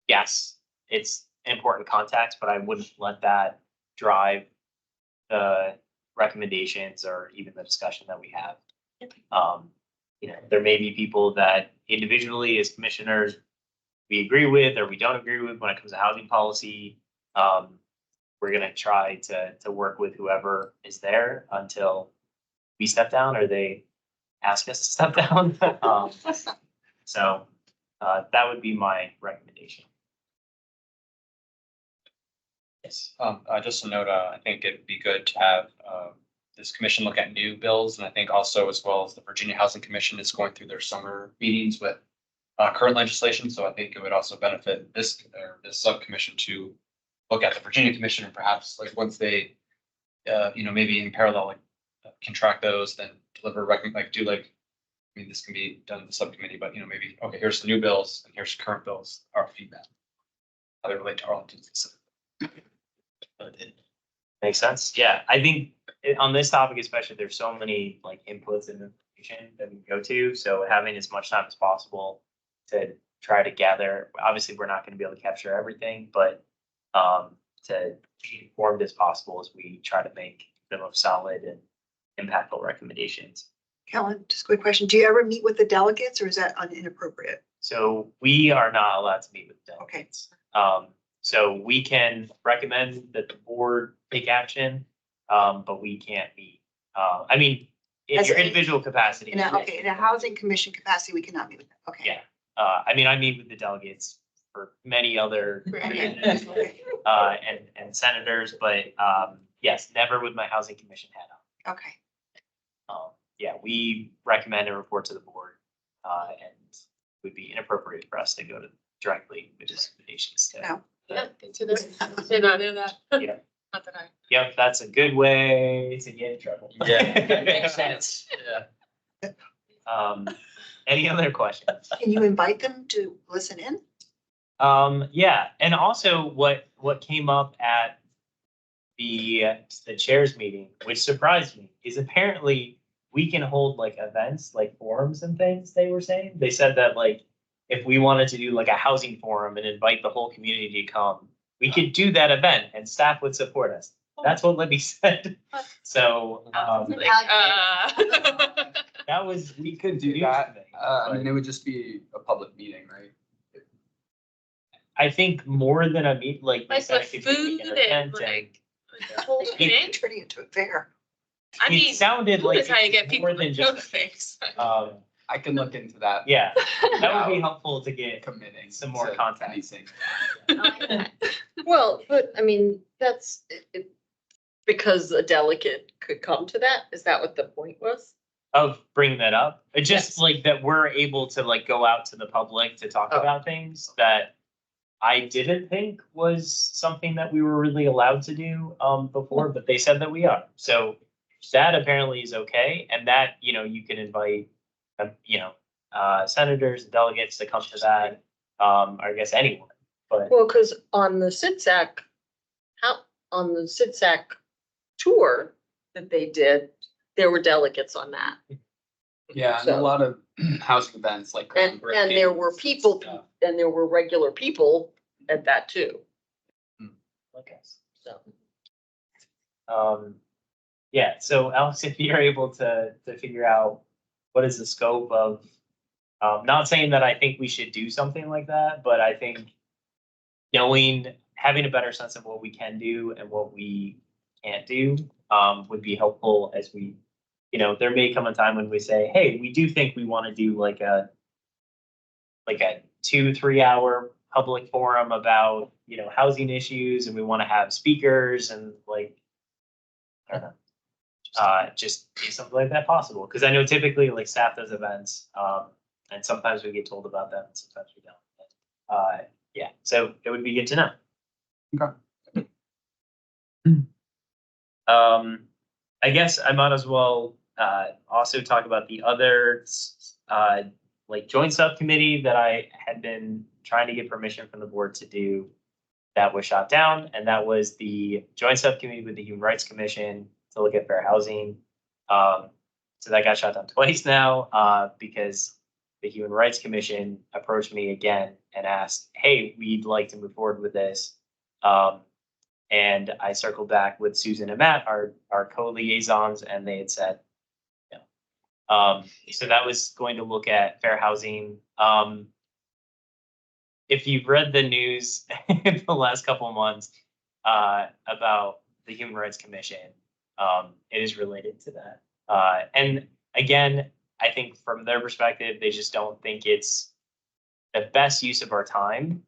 yes, it's important context, but I wouldn't let that drive the recommendations or even the discussion that we have. There may be people that individually as commissioners we agree with or we don't agree with when it comes to housing policy. We're going to try to work with whoever is there until we step down or they ask us to step down. So that would be my recommendation. Yes. Just a note, I think it'd be good to have this commission look at new bills, and I think also as well as the Virginia Housing Commission is going through their summer meetings with current legislation. So I think it would also benefit this subcommission to look at the Virginia Commission and perhaps like once they, maybe in parallel, like can track those, then deliver this can be done in the subcommittee, but maybe, okay, here's the new bills and here's the current bills, our feedback. How they relate to Arlington specifically. Makes sense. Yeah, I think on this topic especially, there's so many like inputs and information that we go to. So having as much time as possible to try to gather. Obviously, we're not going to be able to capture everything, but to be informed as possible as we try to make the most solid and impactful recommendations. Kellen, just a quick question. Do you ever meet with the delegates or is that inappropriate? So we are not allowed to meet with delegates. So we can recommend that the board take action, but we can't meet. I mean, in As your a- individual capacity. In a housing commission capacity, we cannot meet with them. Okay. Yeah. I mean, I meet with the delegates for many other commissions, and senators, but yes, never with my housing commission hat on. Okay. Yeah, we recommend a report to the board, and it would be inappropriate for us to go to directly with recommendations. No. Yeah, to this, did not know that. Yeah. Not that I. Yep, that's a good way to get in trouble. Yeah, makes sense. Yeah. Any other questions? Can you invite them to listen in? Yeah, and also what came up at the chairs meeting, which surprised me, is apparently we can hold like events, like forums and things. They were saying, they said that like if we wanted to do like a housing forum and invite the whole community to come, we could do that event and staff would support us. That's what Libby said. So that was, We could do that. I mean, it would just be a public meeting, right? I think more than a meet, like. they Like said with it could be food an and event like the whole thing. Turning into a fair. I mean, It sounded food like is how you get it's people more than to know just, things. I can look into that. yeah, that would be helpful to get Committing. some more to context. anything. Well, but I mean, that's because a delegate could come to that. Is that what the point was? Of bringing that up. It just Yes. like that we're able to like go out to the public to talk Oh. about things that I didn't think was something that we were really allowed to do before, but they said that we are. So that apparently is okay, and that, you can invite, senators, delegates to come to that, or I guess anyone, but Well, because on the SITSAC tour that they did, there were delegates on that. Yeah, and a lot of housing events like. And there were people, stuff. and there were regular people at that too. okay. So, Yeah, so Alex, if you're able to figure out what is the scope of, not saying that I think we should do something like that, but I think having a better sense of what we can do and what we can't do, would be helpful as we, there may come a time when we say, hey, we do think we want to do like a 2-3 hour public forum about, housing issues, and we want to have speakers and like, I don't know. Just is something like that possible? Because I know typically like staff does events, and sometimes we get told about them, and sometimes we don't. Yeah, so it would be good to know. Okay. I guess I might as well also talk about the other like joint subcommittee that I had been trying to get permission from the board to do that was shot down, and that was the joint subcommittee with the Human Rights Commission to look at fair housing. So that got shot down twice now, because the Human Rights Commission approached me again and asked, hey, we'd like to move forward with this. And I circled back with Susan and Matt, our co-liaisons, and they had said, no. So that was going to look at fair housing. If you've read the news in the last couple of months about the Human Rights Commission, it is related to that. And again, I think from their perspective, they just don't think it's the best use of our time.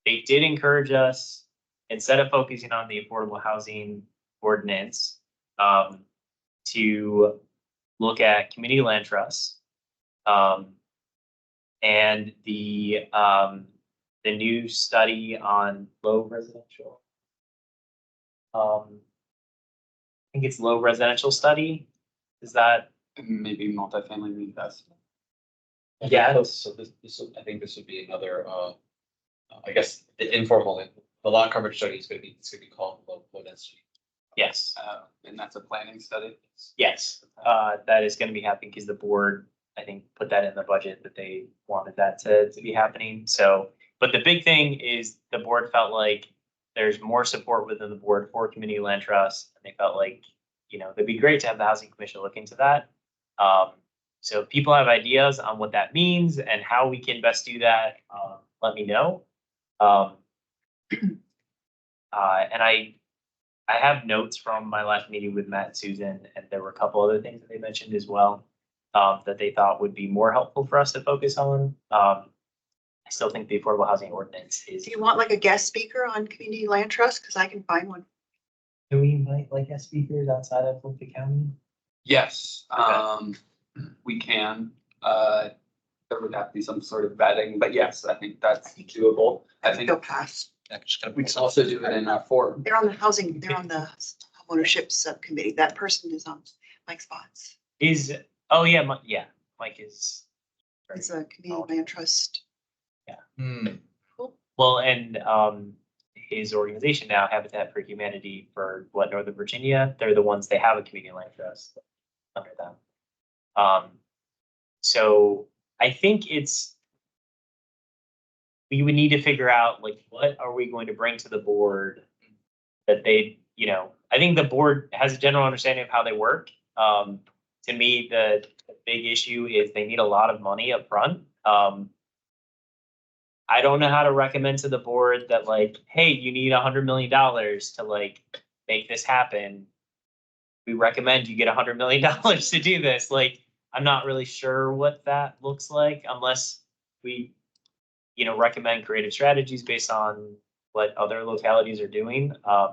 They did encourage us, instead of focusing on the affordable housing ordinance, to look at community land trusts, and the new study on low residential. I think it's low residential study. Is that? Maybe multifamily reinvestment. Yeah. So I think this would be another, I guess, the informal, the lot coverage study is it's gonna be called low density. Yes. And that's a planning study. Yes. That is going to be happening because the board, I think, put that in the budget that they wanted that to be happening. So, but the big thing is the board felt like there's more support within the board for community land trusts. And they felt like, it'd be great to have the housing commission look into that. So if people have ideas on what that means and how we can best do that, let me know. And I have notes from my last meeting with Matt and Susan, and there were a couple other things that they mentioned as well, that they thought would be more helpful for us to focus on. I still think the affordable housing ordinance is. Do you want like a guest speaker on community land trust? Because I can find one. Can we invite like guest speakers outside of the county? Yes, Okay. we can. There would have to be some sort of vetting, but yes, I think that's doable. I think They'll pass. we can also do it in a forum. They're on the homeownership subcommittee. That person is on Mike Spots. Oh yeah, Mike is. It's a community land trust. Well, and his organization now, Habitat for Humanity for Northern Virginia, they're the ones, they have a community land trust under them. So I think we would need to figure out like, what are we going to bring to the board that they, I think the board has a general understanding of how they work. To me, the big issue is they need a lot of money up front. I don't know how to recommend to the board that like, hey, you need $100 million to like make this happen. We recommend you get $100 million to do this. Like, I'm not really sure what that looks like unless we, recommend creative strategies based on what other localities are doing. I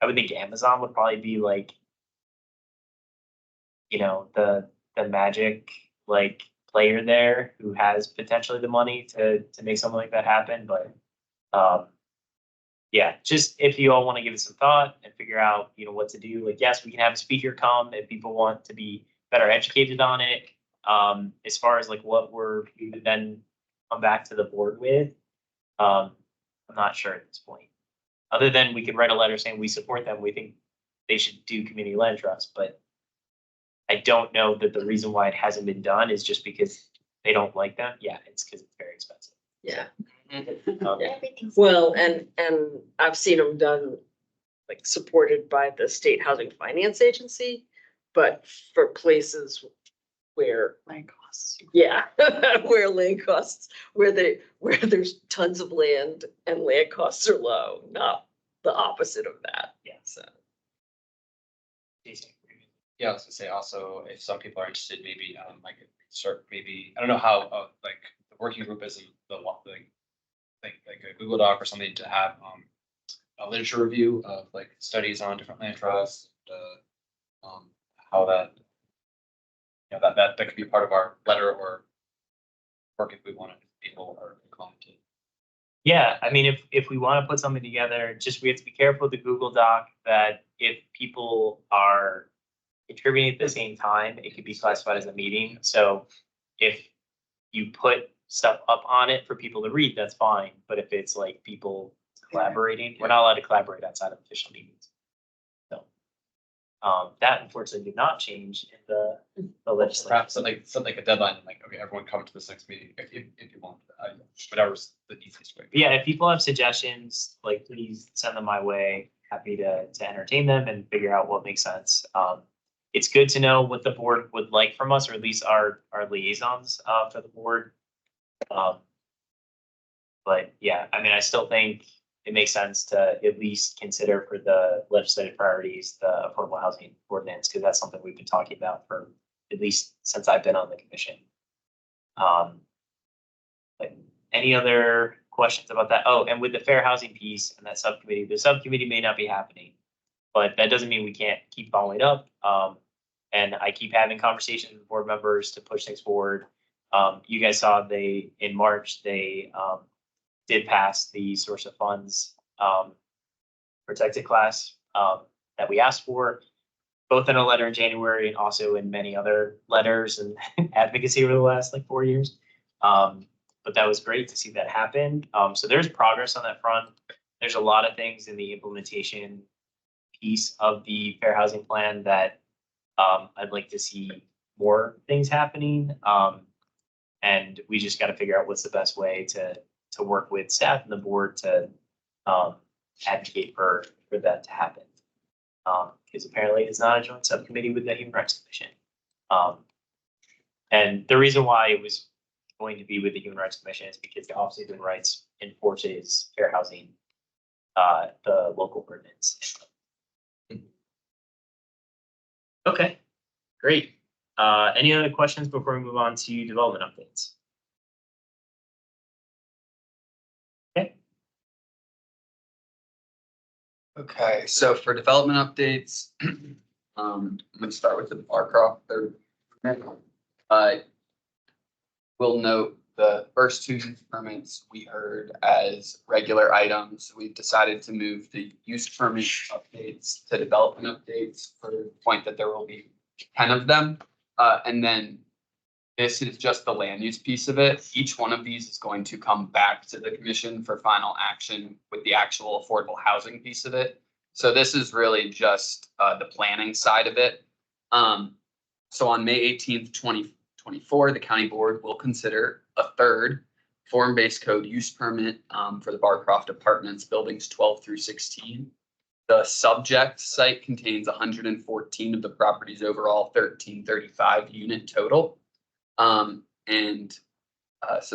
would think Amazon would probably be like, the magic like player there who has potentially the money to make something like that happen, but yeah, just if you all want to give it some thought and figure out, what to do, like, yes, we can have a speaker come if people want to be better educated on it. As far as like what we would then come back to the board with, I'm not sure at this point. Other than we could write a letter saying we support them, we think they should do community land trust, but I don't know that the reason why it hasn't been done is just because they don't like them. Yeah, it's because it's very expensive. Yeah. Everything's. Well, and I've seen them done, like, supported by the State Housing Finance Agency, but for places where, Land costs. yeah, where land costs, where there's tons of land and land costs are low, not the opposite of that. Yeah. So, Yeah, I was gonna say also, if some people are interested, maybe, like, start, maybe, I don't know how, like, the working group is the like a Google Doc or something to have, a literature review of like studies on different land trusts, how that, that could be part of our letter or work if we want to, people are inclined to. Yeah, I mean, if we want to put something together, just we have to be careful with the Google Doc that if people are contributing at the same time, it could be classified as a meeting. So if you put stuff up on it for people to read, that's fine. But if it's like people collaborating, we're not allowed to collaborate outside of official meetings. So that unfortunately did not change in the legislation. Perhaps something like a deadline, like, okay, everyone come to this next meeting if you want, whatever's the easiest way. Yeah, if people have suggestions, like, please send them my way. Happy to entertain them and figure out what makes sense. It's good to know what the board would like from us, or at least our liaisons for the board. But yeah, I mean, I still think it makes sense to at least consider for the legislative priorities, the affordable housing ordinance, because that's something we've been talking about for at least since I've been on the commission. But any other questions about that? Oh, and with the fair housing piece and that subcommittee, the subcommittee may not be happening, but that doesn't mean we can't keep following up. And I keep having conversations with board members to push things forward. You guys saw in March, they did pass the source of funds protected class that we asked for, both in a letter in January and also in many other letters and advocacy over the last like 4 years. But that was great to see that happen. So there's progress on that front. There's a lot of things in the implementation piece of the fair housing plan that I'd like to see more things happening. And we just got to figure out what's the best way to work with staff and the board to advocate for that to happen. Because apparently it's not a joint subcommittee with the Human Rights Commission. And the reason why it was going to be with the Human Rights Commission is because the Office of Human Rights enforces fair housing, the local ordinance. Okay, great. Any other questions before we move on to development updates? Okay. Okay, so for development updates, I'm gonna start with the Barcroft. We'll note the first two use permits we heard as regular items. We've decided to move the use permit updates to development updates for the point that there will be 10 of them. And then this is just the land use piece of it. Each one of these is going to come back to the commission for final action with the actual affordable housing piece of it. So this is really just the planning side of it. So on May 18th, 2024, the county board will consider a third form-based code use permit for the Barcroft Apartments buildings 12 through 16. The subject site contains 114 of the property's overall 1335 unit total. So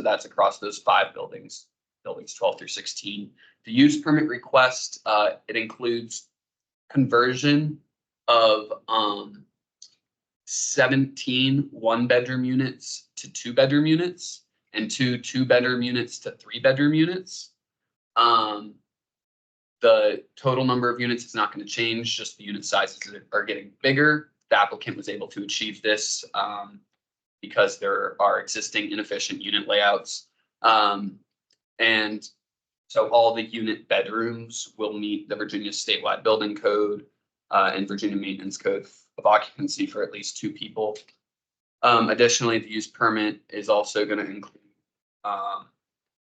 that's across those 5 buildings 12 through 16. The use permit request, it includes conversion of 17 one-bedroom units to 2-bedroom units and 2 2-bedroom units to 3-bedroom units. The total number of units is not going to change, just the unit sizes are getting bigger. The applicant was able to achieve this because there are existing inefficient unit layouts. And so all the unit bedrooms will meet the Virginia statewide building code and Virginia maintenance code of occupancy for at least 2 people. Additionally, the use permit is also going to include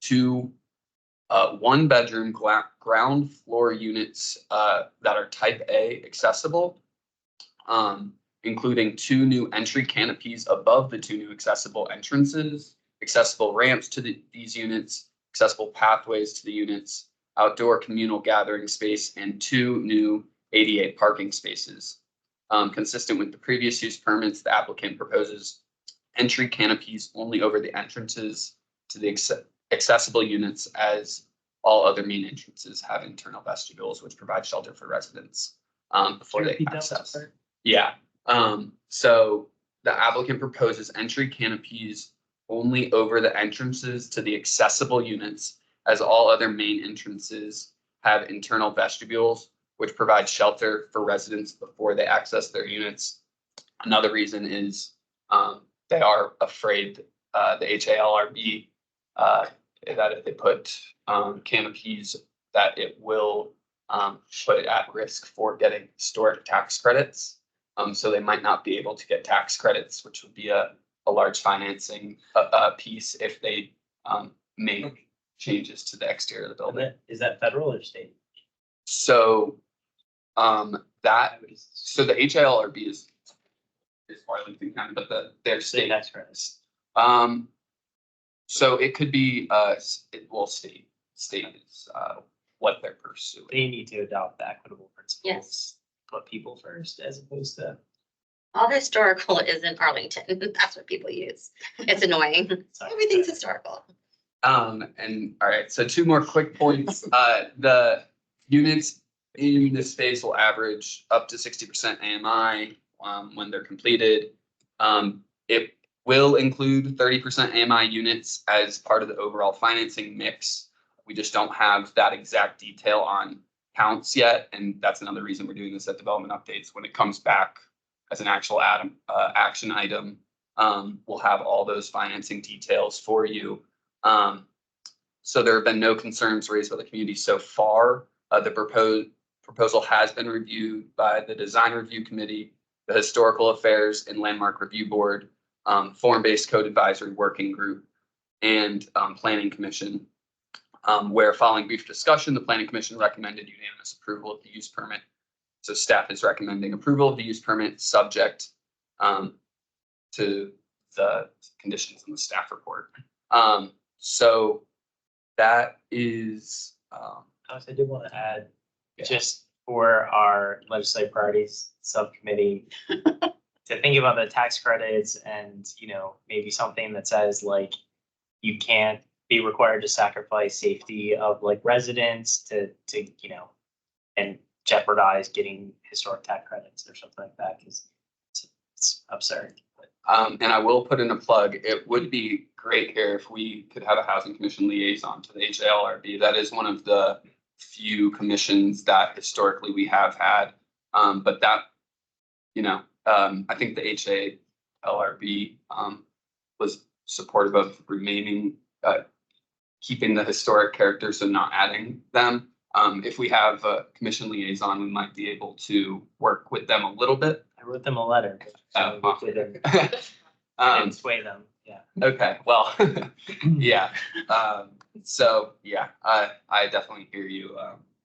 2 1-bedroom ground floor units that are type A accessible, including 2 new entry canopies above the 2 new accessible entrances, accessible ramps to these units, accessible pathways to the units, outdoor communal gathering space, and 2 new ADA parking spaces. Consistent with the previous use permits, the applicant proposes entry canopies only over the entrances to the accessible units, as all other main entrances have internal vestibules which provide shelter for residents before they access. Yeah. So the applicant proposes entry canopies only over the entrances to the accessible units, as all other main entrances have internal vestibules which provide shelter for residents before they access their units. Another reason is they are afraid, the HALRB, that if they put canopies, that it will put it at risk for getting historic tax credits. So they might not be able to get tax credits, which would be a large financing piece if they make changes to the exterior of the building. Is that federal or state? So so the HILRB is Arlington County, but their state. Tax credits. So it could be state is what they're pursuing. They need to adopt the equitable principles. Yes. Put people first as opposed to. All historical is in Arlington. That's what people use. It's annoying. Everything's historical. And all right, so 2 more quick points. The units in this space will average up to 60% AMI when they're completed. It will include 30% AMI units as part of the overall financing mix. We just don't have that exact detail on counts yet, and that's another reason we're doing this at development updates. When it comes back as an actual action item, we'll have all those financing details for you. So there have been no concerns raised by the community so far. The proposal has been reviewed by the Design Review Committee, the Historical Affairs and Landmark Review Board, Form-Based Code Advisory Working Group, and Planning Commission, where following brief discussion, the Planning Commission recommended unanimous approval of the use permit. So staff is recommending approval of the use permit subject to the conditions in the staff report. So that is. I did want to add, Yeah. just for our legislative priorities subcommittee, to think about the tax credits and, maybe something that says like, you can't be required to sacrifice safety of like residents to and jeopardize getting historic tax credits or something like that, because it's absurd. And I will put in a plug. It would be great here if we could have a housing commission liaison to the HALRB. That is one of the few commissions that historically we have had. But that, I think the HALRB was supportive of remaining, keeping the historic characters and not adding them. If we have a commission liaison, we might be able to work with them a little bit. I wrote them a letter. So hopefully they didn't sway them. Yeah. Okay, well, yeah. So yeah, I definitely hear you.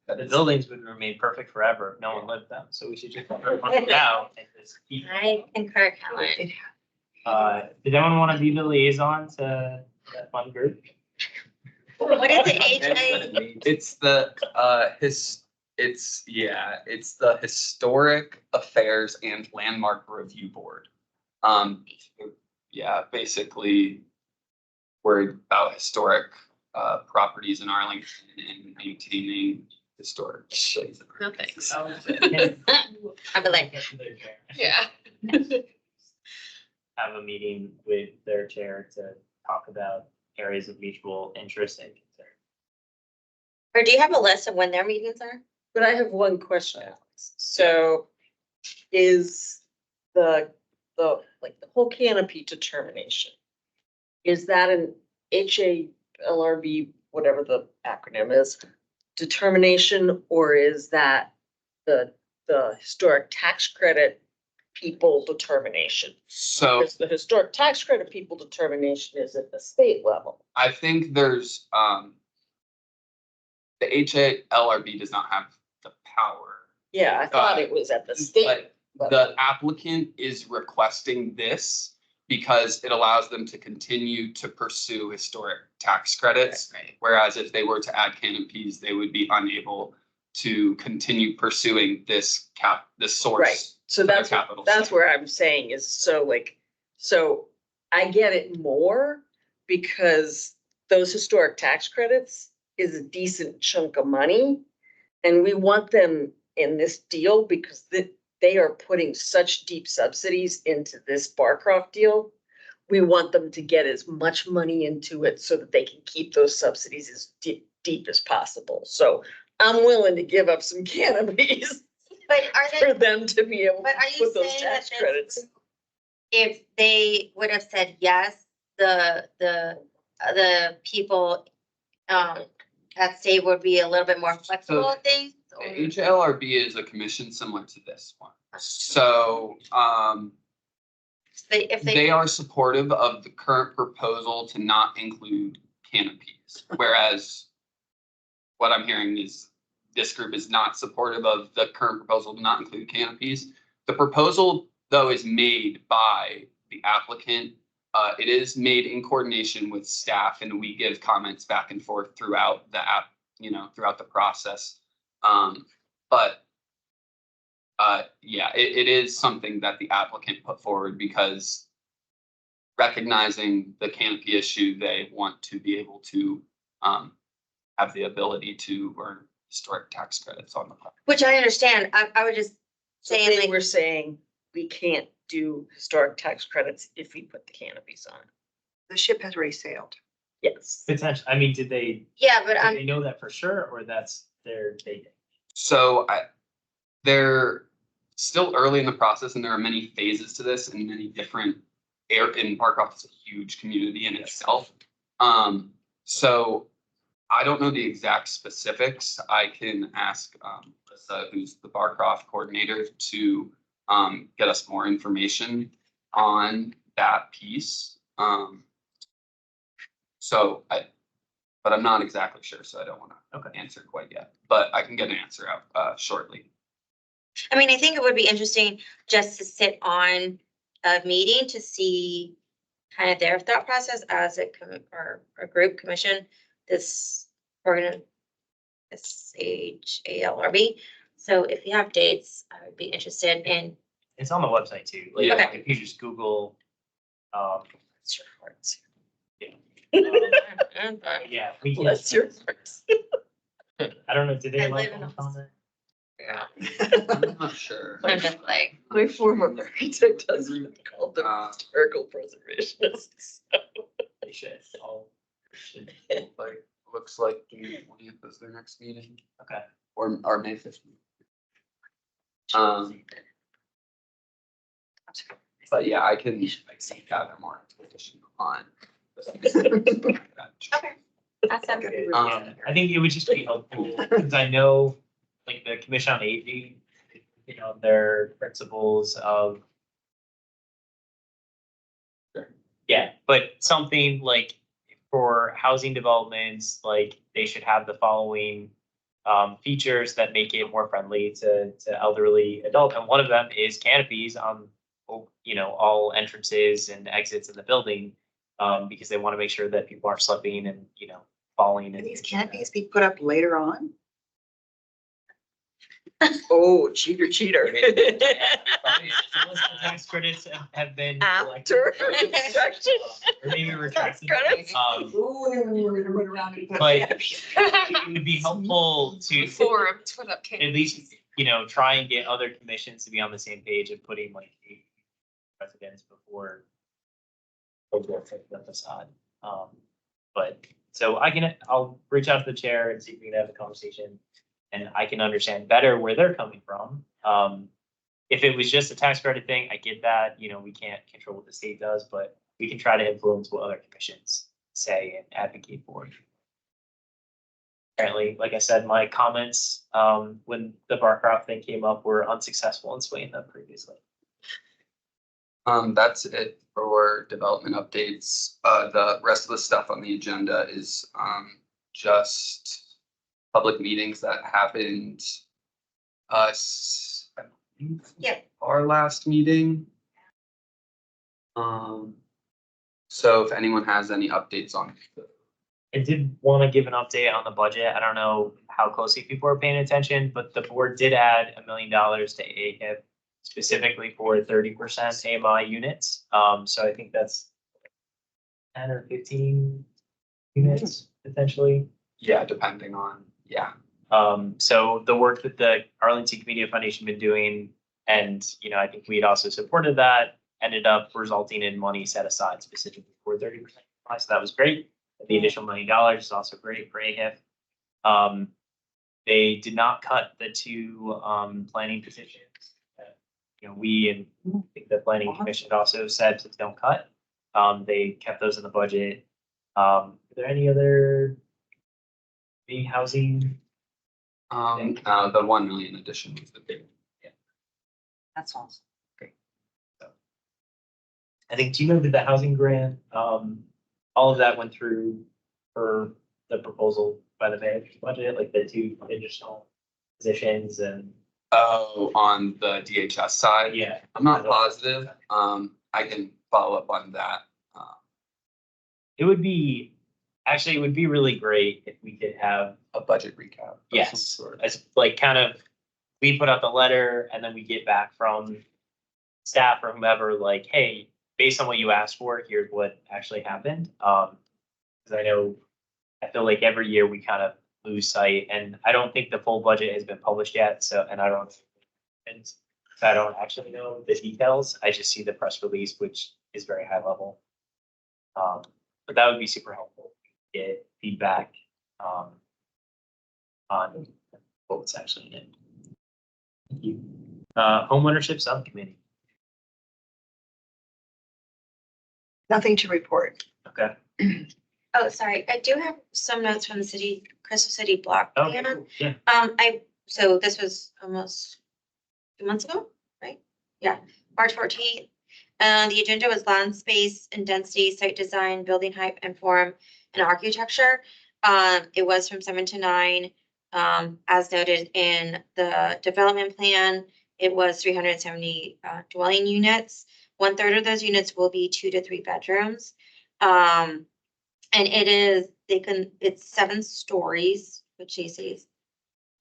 The buildings would remain perfect forever if no one lived them. So we should just work it out and just keep. I concur, Helen. Did anyone want to be the liaison to that fun group? What is it, HA? It's the it's the Historic Affairs and Landmark Review Board. Yeah, basically worried about historic properties in Arlington and maintaining historic places. No thanks. I'd be like, Yeah. Have a meeting with their chair to talk about areas of mutual interest and concern. or do you have a list of when their meetings are? But I have one question, Alex. So is the like the whole canopy determination. Is that an HALRB, whatever the acronym is, determination, or is that the historic tax credit people determination? So Because the historic tax credit people determination is at the state level. I think there's, the HALRB does not have the power. Yeah, I thought it was at the state. But the applicant is requesting this because it allows them to continue to pursue historic tax credits. Right. Whereas if they were to add canopies, they would be unable to continue pursuing this source. Right, so for their that's, capital that's study. where I'm saying is, so I get it more because those historic tax credits is a decent chunk of money. And we want them in this deal because they are putting such deep subsidies into this Barcroft deal. We want them to get as much money into it so that they can keep those subsidies as deep as possible. So I'm willing to give up some canopies But are for they, them to be able but to are you put those saying that tax credits. if they would have said yes, the people that state would be a little bit more flexible with things? or- The HLRB is a commission similar to this one. So, If they they, are supportive of the current proposal to not include canopies, whereas what I'm hearing is this group is not supportive of the current proposal to not include canopies. The proposal, though, is made by the applicant. It is made in coordination with staff, and we give comments back and forth throughout the throughout the process. But yeah, it is something that the applicant put forward because recognizing the canopy issue, they want to be able to have the ability to earn historic tax credits on the property. which I understand, I would just So say they like, were saying we can't do historic tax credits if we put the canopies on. The ship has already sailed. Yes. Potentially, I mean, did they but they know that for sure, or that's their dating? So they're still early in the process, and there are many phases to this and many different in Barcroft is a huge community in itself. So I don't know the exact specifics. I can ask Lisa, who's the Barcroft coordinator, to get us more information on that piece. But I'm not exactly sure, so I don't want to answer quite yet. But I can get an answer out shortly. I mean, I think it would be interesting just to sit on a meeting to see kind of their thought process as or a group commission, this SHALRB. So if you have dates, I would be interested in. It's on the website too. Like, Yeah. Okay. if you just Google, yeah, we can. Bless your hearts. I don't know, did they I like live in a- on there? Yeah. I'm not sure. I'm just like, My former architect husband called them Uh, historical preservationists. They should, all should, Like, looks like June 20th is their next meeting, okay. or May 15th. But yeah, I can gather more information on. okay, that sounds good. I think it would just be helpful, because I know, like, the Commission on Aging, their principles of. Yeah, but something like for housing developments, like they should have the following features that make it more friendly to elderly adults. And one of them is canopies on, all entrances and exits in the building. Because they want to make sure that people aren't slipping and, falling. Can and these canopies be put up later on? Oh, cheater. Tax credits have been After collected. construction. Or maybe retracted. Credits? Ooh, we're gonna run around and put But canopies. it would be helpful to Forum to put up at canopies. least, try and get other commissions to be on the same page and putting like residents before the facade. But so I'll reach out to the chair and see if we can have a conversation, and I can understand better where they're coming from. if it was just a tax credit thing, I get that, we can't control what the state does, but we can try to influence what other commissions say and advocate for. Apparently, like I said, my comments, when the Barcroft thing came up were unsuccessful in swaying them previously. That's it for development updates. The rest of the stuff on the agenda is, just public meetings that happened. I think Yeah. our last meeting. So if anyone has any updates on. I did want to give an update on the budget. I don't know how closely people are paying attention, but the board did add $1 million to AHIP specifically for 30% AMI units. So I think that's 10 or 15 units potentially. Yeah, depending on, yeah. So the work that the Arlington Community Foundation been doing, and I think we had also supported that, ended up resulting in money set aside specifically for 30%. So that was great. The additional $1 million is also great for AHIP. They did not cut the two planning positions. We and I think the planning commission also said to don't cut. They kept those in the budget. Are there any other big housing? The 1 million addition was the big. That's awesome. I think, do you know that the housing grant, all of that went through for the proposal by the mayor's budget, like the two additional positions and. Oh, on the DHS side? Yeah. I'm not positive. I can follow up on that. It would be really great if we could have. A budget recap. of some Yes, sort. as like kind of, we put out the letter and then we get back from staff or whomever, like, hey, based on what you asked for, here's what actually happened. Because I feel like every year we kind of lose sight, and I don't think the full budget has been published yet. So, and I don't actually know the details. I just see the press release, which is very high level. But that would be super helpful. Get feedback on what was actually in it. Thank you. Homeownership subcommittee. Nothing to report. Okay. Oh, sorry. I do have some notes from the Crystal City block Okay. plan. Cool. Yeah. So this was almost 2 months ago, right? Yeah, March 14th. The agenda was land space and density, site design, building height and form, and architecture. It was from 7 to 9. As noted in the development plan, it was 370 dwelling units. 1/3 of those units will be 2 to 3 bedrooms. And it's 7 stories, which they say is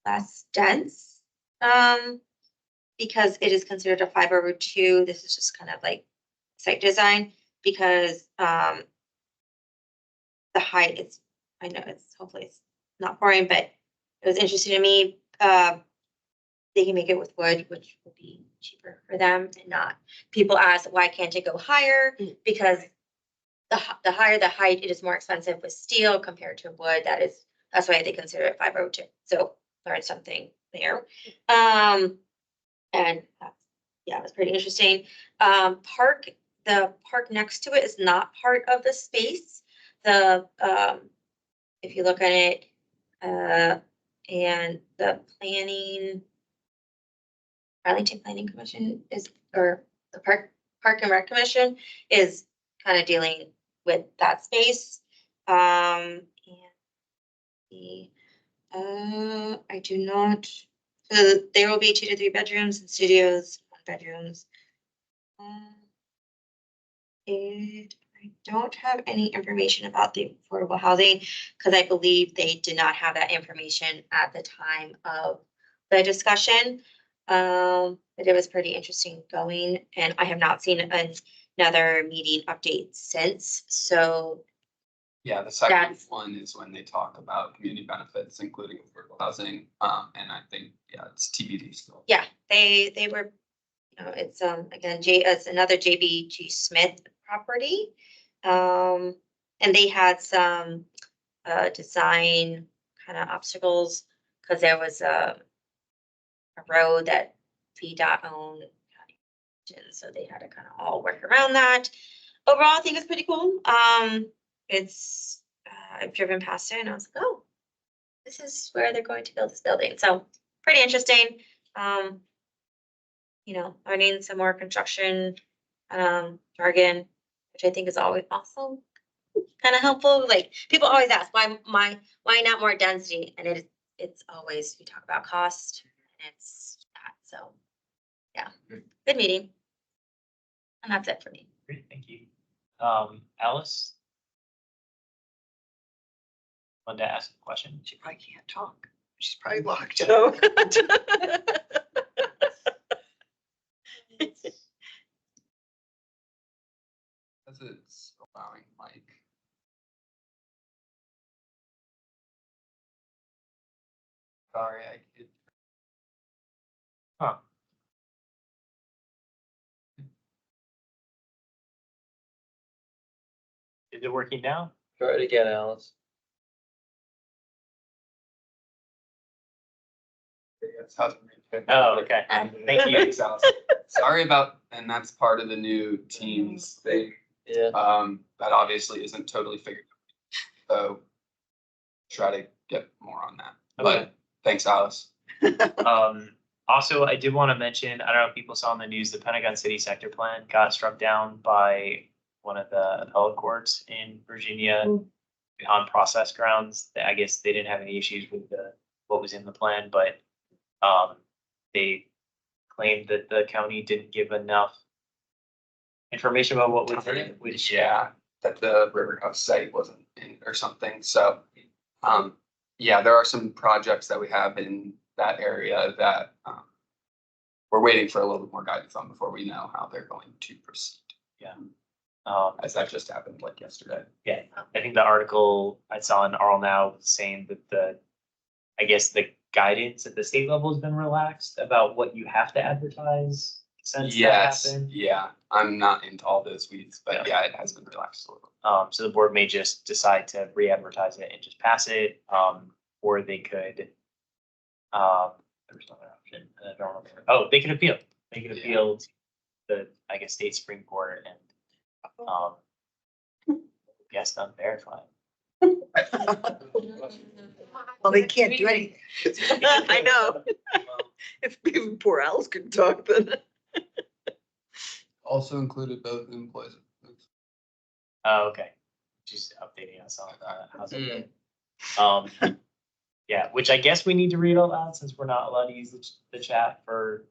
less dense. Because it is considered a 5/2. This is just kind of like site design, because the height is, I know hopefully it's not boring, but it was interesting to me. They can make it with wood, which will be cheaper for them, and not, people ask, why can't it go higher? Because the higher the height, it is more expensive with steel compared to wood. That's why they consider it 5/2. So learn something there. And it was pretty interesting. The park next to it is not part of the space. If you look at it, and the Arlington Planning Commission or the Park and Rec Commission is kind of dealing with that space. I do not, so there will be 2 to 3 bedrooms and studios, 1 bedrooms. I don't have any information about the affordable housing, because I believe they did not have that information at the time of the discussion. But it was pretty interesting going, and I have not seen another meeting update since. So Yeah, the second one is when they talk about community benefits, including affordable housing. And I think, it's TBD still. yeah, they were, it's again, it's another JBG Smith property. And they had some design kind of obstacles, because there was a road that VDOT owned questions, so they had to kind of all work around that. Overall, I think it's pretty cool. It's, I've driven past it and I was like, oh, this is where they're going to build this building. So pretty interesting. You know, learning some more construction, jargon, which I think is always also kind of helpful. Like people always ask, why not more density? And it's always, we talk about cost and it's that. So yeah, good meeting. And that's it for me. Great, thank you. Alice? Wanted to ask a question. She probably can't talk. She's probably locked up. As it's allowing Mike. Sorry, I could. Huh. Is it working now? Try it again, Alice. That's how it's- Oh, okay. Thank you. Thanks, Alice. Sorry about, and that's part of the new Teams thing. Yeah. That obviously isn't totally figured out. So try to get more on that. Okay. But thanks, Alice. Also, I did want to mention, I don't know if people saw in the news, the Pentagon City Sector Plan got struck down by one of the appellate courts in Virginia on process grounds. I guess they didn't have any issues with what was in the plan, but they claimed that the county didn't give enough information about what was in it, which Yeah, that the Riverhouse site wasn't in or something. So, yeah, there are some projects that we have in that area that we're waiting for a little bit more guidance on before we know how they're going to proceed. Yeah. As that just happened like yesterday. Yeah, I think the article I saw in Arl Now was saying that I guess the guidance at the state level has been relaxed about what you have to advertise since that Yes, happened. yeah, I'm not into all those weeds, but yeah, it has been relaxed a little. So the board may just decide to re-advertise it and just pass it, or they could, there's another option, I don't remember. Oh, they can appeal. They can appeal to the, I guess, state Supreme Court and, yes, unverified. Well, they can't do anything. I know. If even poor Alice could talk, but. Also included both employees. Oh, okay. Just updating us on how's it going. Yeah, which I guess we need to read all that since we're not allowed to use the chat for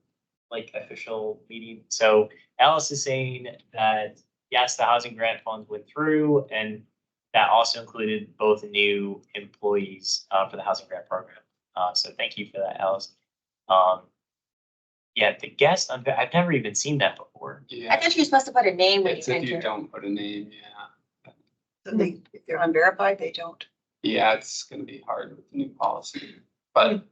like official meeting. So Alice is saying that yes, the housing grant funds went through, and that also included both new employees for the housing grant program. So thank you for that, Alice. Yeah, the guest, I've never even seen that before. I Yeah, thought you were supposed to put a name when it's you if you enter. don't put a name, yeah. So they, if they're unverified, they don't. Yeah, it's gonna be hard with the new policy, but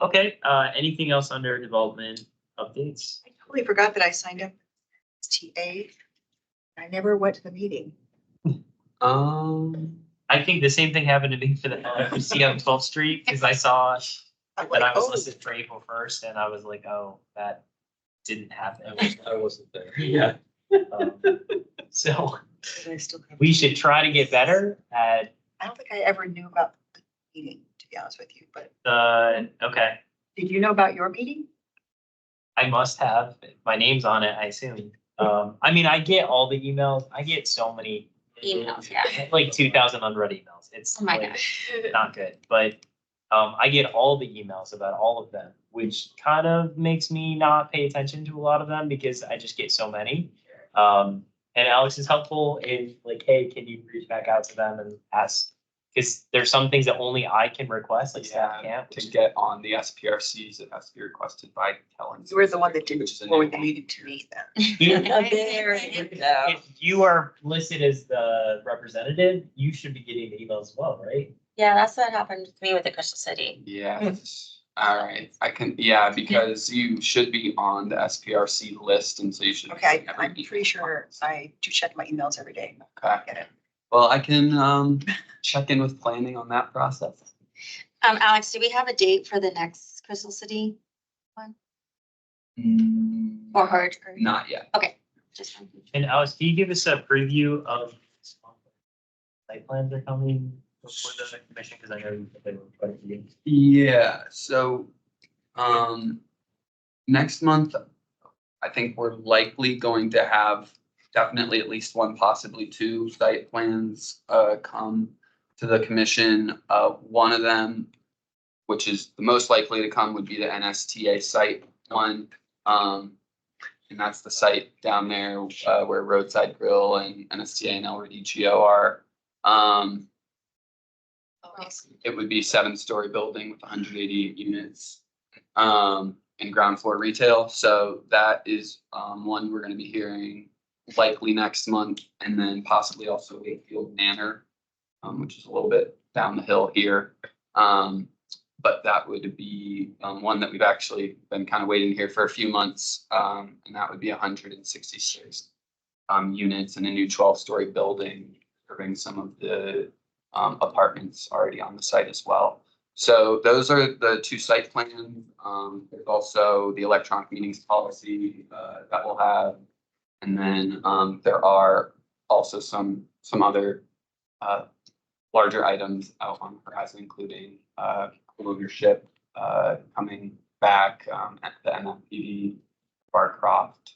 Okay, anything else under development updates? I totally forgot that I signed up as TA. I never went to the meeting. I think the same thing happened to me for the LFC on 12th Street, because I saw I'm that like, I was oh, listed for April 1st, and I was like, oh, that didn't happen. I wasn't there. Yeah. So but I still have. we should try to get better at I don't think I ever knew about the meeting, to be honest with you, but okay, did you know about your meeting? I must have, my name's on it, I assume. I mean, I get all the emails, I get so many. Emails, yeah. Like 2,000 unread emails, it's Oh my like gosh. not good, but I get all the emails about all of them, which kind of makes me not pay attention to a lot of them because I just get so many. And Alex is helpful in like, hey, can you reach back out to them and ask? Because there's some things that only I can request, like staff can't. To get on the SPRCs, it has to be requested by Kellen. You were the one that didn't Which is a forward the new- meeting to me then. There you go. If you are listed as the representative, you should be getting the email as well, right? Yeah, that's what happened to me with the Crystal City. Yes, all right, I can, yeah, because you should be on the SPRC list, and so you should. Okay, I'm pretty sure I do check my emails every day. Okay. Get it. Well, I can check in with planning on that process. Alex, do we have a date for the next Crystal City? or heard? Or- Not yet. Just And Alice, can you give us a preview of site plans are coming before the commission? Because I know you said they were quite a few. Yeah, so, next month, I think we're likely going to have definitely at least one, possibly two site plans, come to the commission. One of them, which is the most likely to come, would be the NSTA site one. And that's the site down there, where Roadside Grill and NSTA and El Radicchio are. It would be 7-story building with 188 units, and ground floor retail. So that is, one we're gonna be hearing likely next month, and then possibly also Wakefield Manor, which is a little bit down the hill here. But that would be, one that we've actually been kind of waiting here for a few months. And that would be 166 units in a new 12-story building, serving some of the apartments already on the site as well. So those are the two site plans. There's also the electronic meetings policy that we'll have. And then there are also some other larger items out on the horizon, including ownership coming back at the MFPD, Barcroft.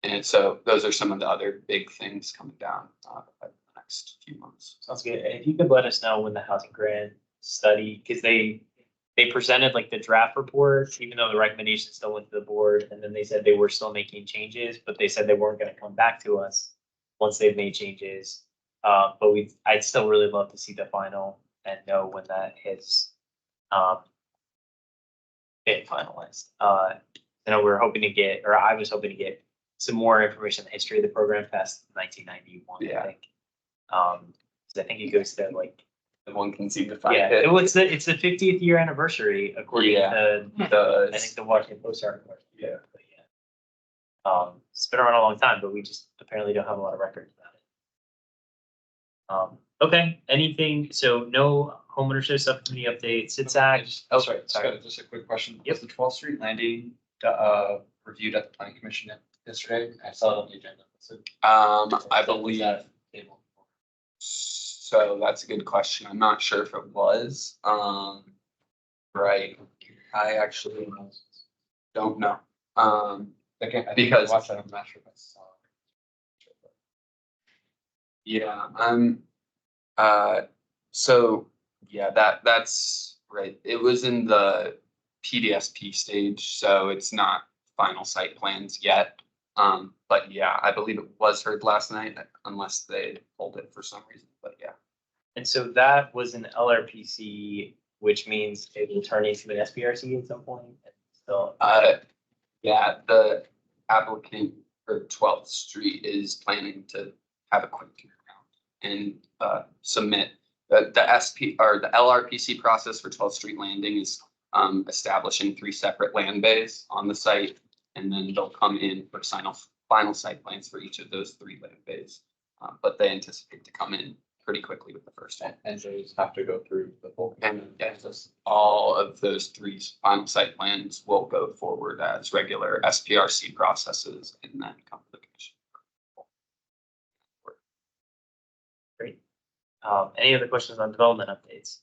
And so those are some of the other big things coming down the next few months. Sounds good. And if you could let us know when the housing grant study, because they presented like the draft report, even though the recommendations still went to the board, and then they said they were still making changes, but they said they weren't going to come back to us once they've made changes. But I'd still really love to see the final and know when that hits been finalized. You know, we're hoping to get, or I was hoping to get some more information on the history of the program past 1991, Yeah. I think. 'Cause I think it goes to like, The one can seem to find yeah, it. it's the 50th year anniversary according Yeah. to I think the Washington Post article. Yeah. But yeah. It's been around a long time, but we just apparently don't have a lot of records about it. Okay, anything, so no homeownership subcommittee updates, it's Oh, sorry, just a quick question. Yep. Was the 12th Street landing reviewed at the planning commission yesterday? I saw it on the agenda. I believe, so that's a good question. I'm not sure if it was, right. I actually don't know. Okay, I think I Because- watched that, I'm not sure if I saw it. Yeah, so, yeah, that's right. It was in the PDSP stage, so it's not final site plans yet. But yeah, I believe it was heard last night, unless they pulled it for some reason, but yeah. And so that was an LRPC, which means it will turn into an SPRC at some point. So, Yeah, the applicant for 12th Street is planning to have a quick turnaround and submit the SP or the LRPC process for 12th Street Landing is establishing 3 separate land bays on the site. And then they'll come in for final site plans for each of those 3 land bays. But they anticipate to come in pretty quickly with the first one. And those have to go through the full. And yes, all of those 3 final site plans will go forward as regular SPRC processes and then come to the commission. great. Any other questions on development updates?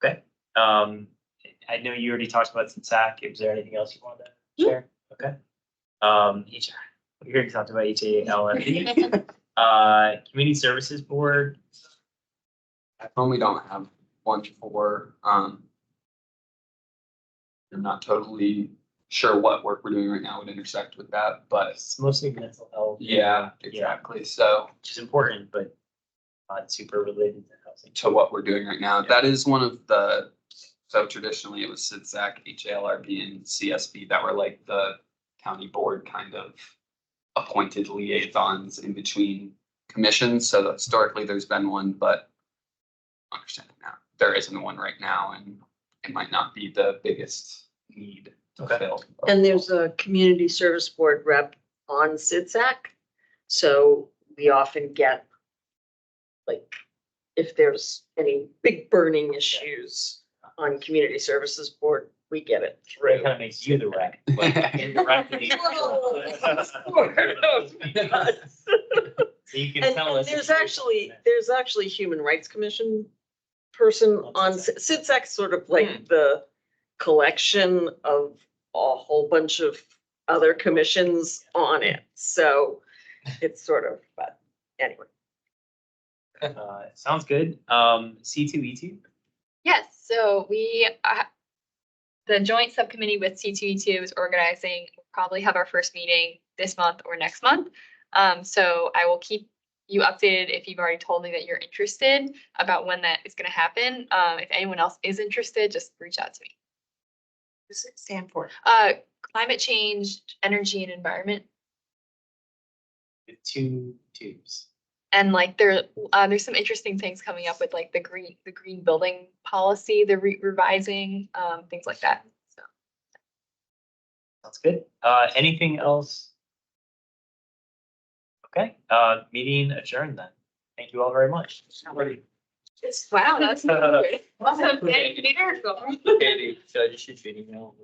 Okay, I know you already talked about SAC. Is there anything else you wanted to share? Okay. HR, we already talked about HALMD. Community Services Board. At home, we don't have one for, I'm not totally sure what work we're doing right now would intersect with that, but It's mostly mental health. yeah, exactly. So Which is important, but not super related to housing. to what we're doing right now, that is one of the, so traditionally it was SIDSAC, HALRB and CSB that were like the county board kind of appointed liaisons in between commissions. So historically there's been one, but understanding now there isn't one right now and it might not be the biggest need to Okay. fill. And there's a community service board rep on SIDSAC. So we often get, like, if there's any big burning issues on community services board, we get it It through. kind of makes you the rep. like, indirectly. So you can And tell us. if there's you- actually Human Rights Commission person on, CITSAC's sort of like the collection of a whole bunch of other commissions on it. So it's sort of, but anyway. Sounds good. C2E2. Yes, so the joint subcommittee with C2E2 is organizing, we'll probably have our first meeting this month or next month. So I will keep you updated if you've already told me that you're interested about when that is gonna happen. If anyone else is interested, just reach out to me. What does it stand for? Climate change, energy and environment. With 2 tubes. And like there's some interesting things coming up with like the green building policy, the revising, things like that. So Sounds good. Anything else? Okay, meeting adjourned then. Thank you all very much. wow, that's good. Awesome. Thank you, Peter. Katie, should I just shoot you an email?